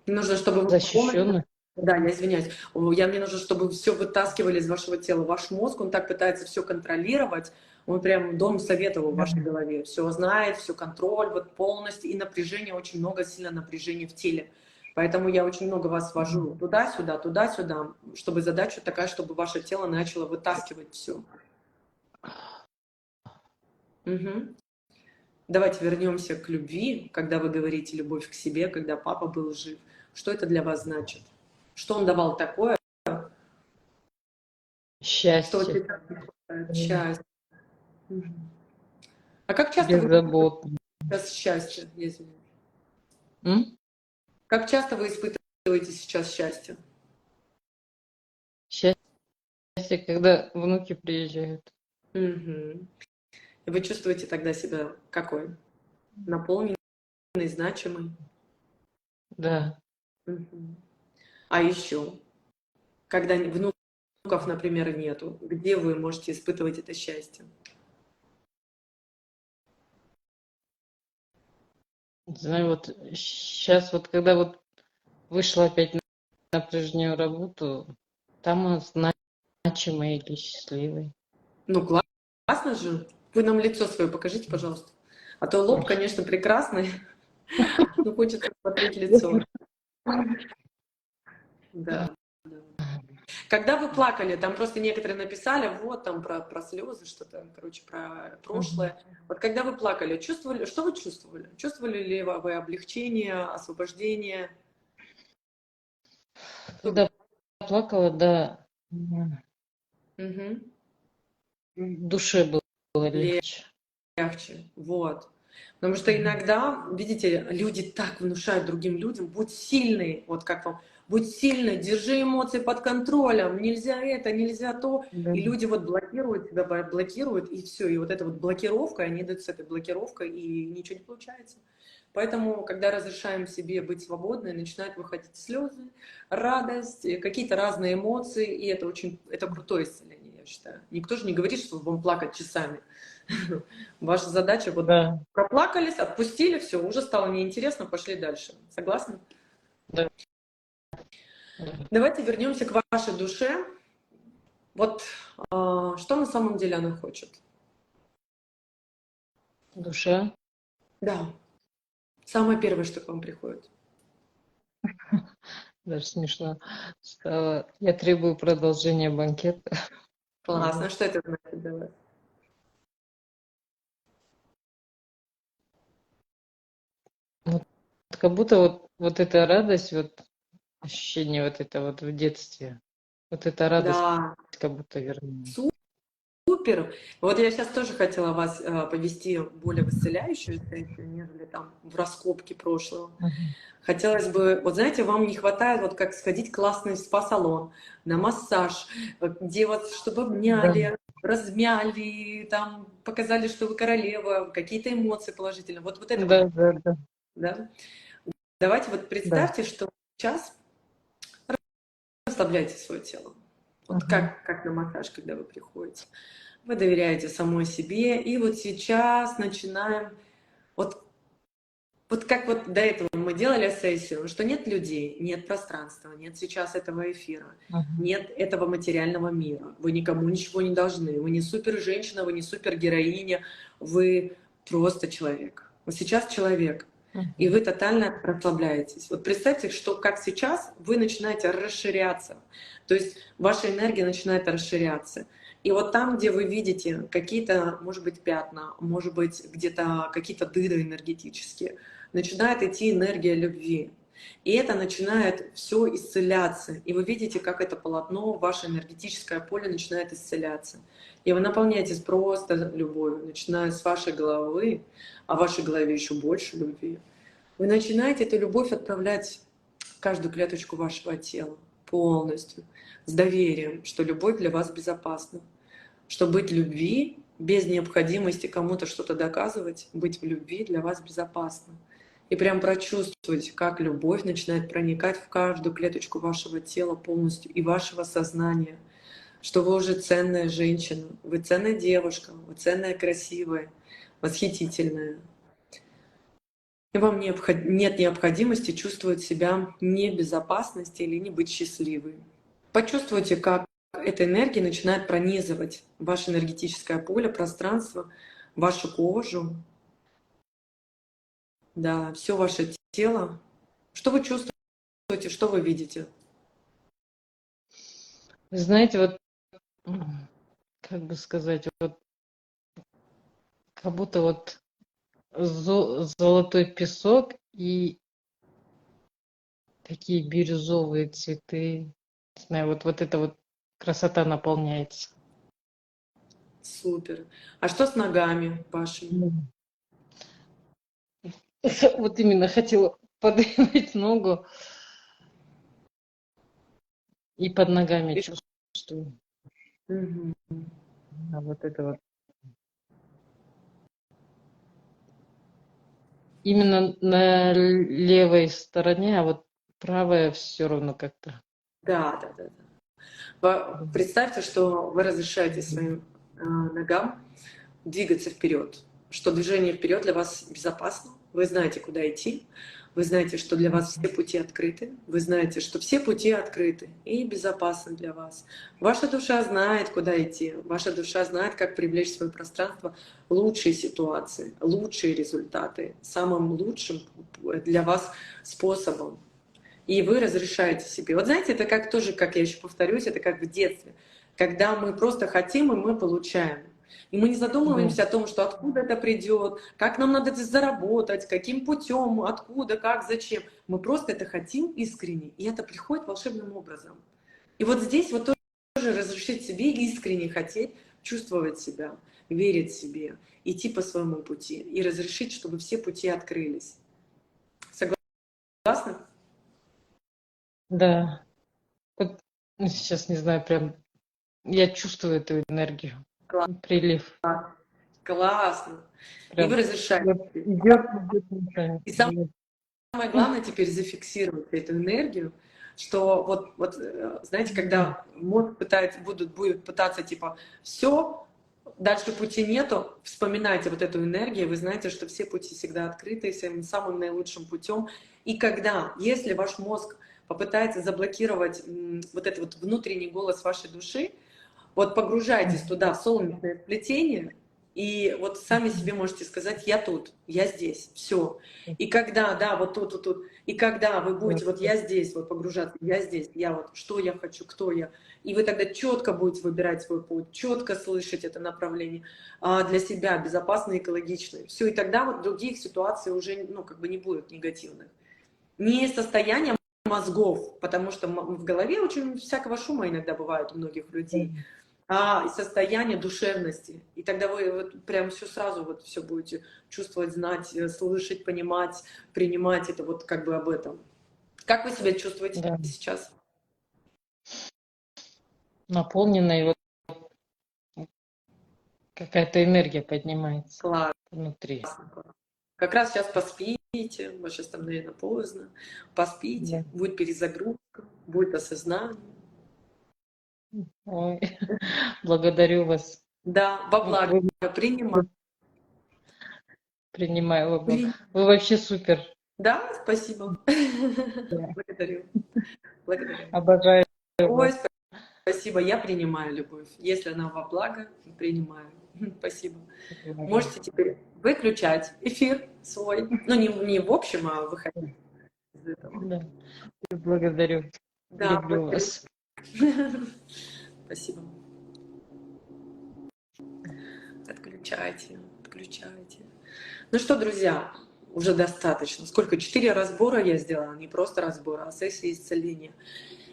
Мне нужно, чтобы вы полностью... Защищенный. Да, я извиняюсь. Мне нужно, чтобы все вытаскивали из вашего тела. Ваш мозг, он так пытается все контролировать. Он прям дом совета в вашей голове. Все знает, все контроль, вот полностью. И напряжение, очень много, сильно напряжения в теле. Поэтому я очень много вас вожу туда-сюда, чтобы задача такая, чтобы ваше тело начало вытаскивать все. Угу. Давайте вернемся к любви, когда вы говорите любовь к себе, когда папа был жив. Что это для вас значит? Что он давал такое, что Счастье, сейчас не хватает? Счастье. Мгм. А как часто вы беззаботность. сейчас счастье? Я извиняюсь. М? Как часто вы испытываете сейчас счастье? Счастье, когда внуки приезжают. Мгм. И вы чувствуете тогда себя какой? Наполненный, значимый? Да. Мгм. А еще, когда внуков, например, нету, где вы можете испытывать это счастье? Не знаю, вот сейчас вот, когда вот вышла опять на прежнюю работу, там он значимый или счастливый. Ну, классно же. Вы нам лицо свое покажите, пожалуйста. А то лоб, конечно, прекрасный, но хочется смотреть лицо. Да. Да. Когда вы плакали, там просто некоторые написали, вот там про слезы, что-то, короче, про прошлое. Вот когда вы плакали, чувствовали, что вы чувствовали? Чувствовали ли вы облегчение, освобождение? Когда плакала, да, Угу. душе было легче. Легче, вот. Потому что иногда, видите, люди так внушают другим людям, будь сильный, вот как вам, будь сильный, держи эмоции под контролем, нельзя это, нельзя то. Да. И люди вот блокируют себя, блокируют, и все. И вот эта вот блокировка, они идут с этой блокировкой, и ничего не получается. Поэтому, когда разрешаем себе быть свободной, начинают выходить слезы, радость, какие-то разные эмоции, и это очень, это крутое исцеление, я считаю. Никто же не говорит, что вам плакать часами. Ваша задача вот Да. проплакались, отпустили, все, уже стало неинтересно, пошли дальше. Согласны? Да. Давайте вернемся к вашей душе. Вот что на самом деле она хочет? Душа. Да. Самое первое, что к вам приходит. Даже смешно стало. Я требую продолжения банкета. Классно. Что это значит для вас? Вот как будто вот эта радость, вот ощущение вот это вот в детстве, вот эта радость Да. как будто вернулась. Супер. Вот я сейчас тоже хотела вас повести более в исцеляющую сессию, нежели там в раскопки прошлого. Хотелось бы, вот знаете, вам не хватает, вот как сходить в классный спа-салон, на массаж, где вот, чтобы обняли, размяли, там, показали, что вы королева, какие-то эмоции положительные. Вот это Да, вот, да, да, да? Давайте вот да. представьте, что сейчас расслабляйте свое тело. Вот Ага. как на массаж, когда вы приходите. Вы доверяете самой себе, и вот сейчас начинаем, вот как вот до этого мы делали сессию, что нет людей, нет пространства, нет сейчас этого эфира, Ага. нет этого материального мира. Вы никому ничего не должны. Вы не супер женщина, вы не супер героиня, вы просто человек. Вы сейчас человек. И вы тотально расслабляетесь. Вот представьте, что как сейчас вы начинаете расширяться. То есть ваша энергия начинает расширяться. И вот там, где вы видите какие-то, может быть, пятна, может быть, где-то какие-то дыры энергетические, начинает идти энергия любви. И это начинает все исцеляться. И вы видите, как это полотно, ваше энергетическое поле начинает исцеляться. И вы наполняетесь просто любовью, начиная с вашей головы, а в вашей голове еще больше любви. Вы начинаете эту любовь отправлять в каждую клеточку вашего тела полностью, с доверием, что любовь для вас безопасна, что быть в любви без необходимости кому-то что-то доказывать, быть в любви для вас безопасно. И прям прочувствовать, как любовь начинает проникать в каждую клеточку вашего тела полностью и вашего сознания, что вы уже ценная женщина, вы ценная девушка, вы ценная, красивая, восхитительная. И вам нет необходимости чувствовать себя не в безопасности или не быть счастливой. Почувствуйте, как эта энергия начинает пронизывать ваше энергетическое поле, пространство, вашу кожу, да, все ваше тело. Что вы чувствуете, что вы видите? Вы знаете, вот, как бы сказать, вот, как будто вот золотой песок и такие бирюзовые цветы. Не знаю, вот эта вот красота наполняется. Супер. А что с ногами вашими? Мгм. Вот именно хотела подвинуть ногу и под ногами чувствую. Мгм. А вот это вот. Именно на левой стороне, а вот правая все равно как-то. Да, да, да, да. Представьте, что вы разрешаете своим ногам двигаться вперед, что движение вперед для вас безопасно, вы знаете, куда идти, вы знаете, что для вас все пути открыты, вы знаете, что все пути открыты и безопасны для вас. Ваша душа знает, куда идти, ваша душа знает, как привлечь в свое пространство лучшие ситуации, лучшие результаты, самым лучшим для вас способом. И вы разрешаете себе. Вот знаете, это как тоже, как я еще повторюсь, это как в детстве, когда мы просто хотим, и мы получаем. И мы не задумываемся о том, что откуда это придет, как нам надо это заработать, каким путем, откуда, как, зачем. Мы просто это хотим искренне, и это приходит волшебным образом. И вот здесь вот тоже разрешить себе искренне хотеть, чувствовать себя, верить себе, идти по своему пути и разрешить, чтобы все пути открылись. Согласны? Да. Вот сейчас не знаю, прям я чувствую эту энергию. Прилив. Классно. И вы Прям разрешаете. вот идет. И самое главное теперь зафиксировать эту энергию, что знаете, когда мозг будет пытаться типа все, дальше пути нету, вспоминайте вот эту энергию, вы знаете, что все пути всегда открыты, самым наилучшим путем. И если ваш мозг попытается заблокировать вот этот вот внутренний голос вашей души, вот погружайтесь туда, в солнечное сплетение, и вот сами себе можете сказать: я тут, я здесь, все. И когда, да, вот тут, вот тут, и когда вы будете, вот я здесь, вот погружаться, я здесь, я вот, что я хочу, кто я, и вы тогда четко будете выбирать свой путь, четко слышать это направление для себя, безопасное, экологичное. Все, и тогда вот других ситуаций уже, ну, как бы не будет негативных. Не состояние мозгов, потому что в голове очень всякого шума иногда бывает у многих людей, и состояние душевности. И тогда вы вот прям все сразу вот все будете чувствовать, знать, слышать, понимать, принимать. Это вот как бы об этом. Как вы себя чувствуете Да. сейчас? Наполненная, вот какая-то энергия поднимается Класс. внутри. Как раз сейчас поспите, вот сейчас там, наверное, поздно. Поспите, Да. будет перезагрузка, будет осознание. Ой, благодарю вас. Да, во благо Вы принимаю. принимаю во благо. Вы вообще супер. Да, спасибо. Да. Благодарю. Благодарю. Обожаю Ой, вас. спасибо, я принимаю любовь. Если она во благо, принимаю. Спасибо. Можете теперь выключать эфир свой. Ну, не в общем, а выходить из этого. Да. Благодарю. Да, Люблю вас. Спасибо. Отключайте, отключайте. Ну что, друзья, уже достаточно. Сколько? 4 разбора я сделала, не просто разбор, а сессии исцеления.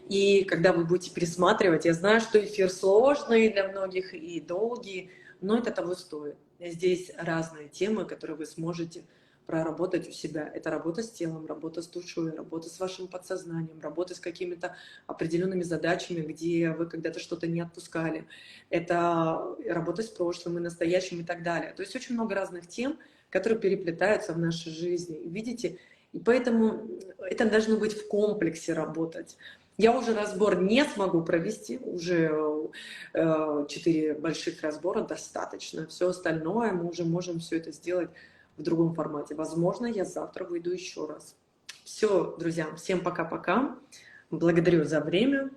И когда вы будете пересматривать, я знаю, что эфир сложный для многих и долгий, но это того стоит. Здесь разные темы, которые вы сможете проработать у себя. Это работа с телом, работа с душой, работа с вашим подсознанием, работа с какими-то определенными задачами, где вы когда-то что-то не отпускали. Это работа с прошлым и настоящим и так далее. То есть очень много разных тем, которые переплетаются в нашей жизни. Видите? И поэтому это должно быть в комплексе работать. Я уже разбор не смогу провести, уже 4 больших разбора достаточно. Все остальное мы уже можем все это сделать в другом формате. Возможно, я завтра выйду еще раз. Все, друзья, всем пока-пока. Благодарю за время.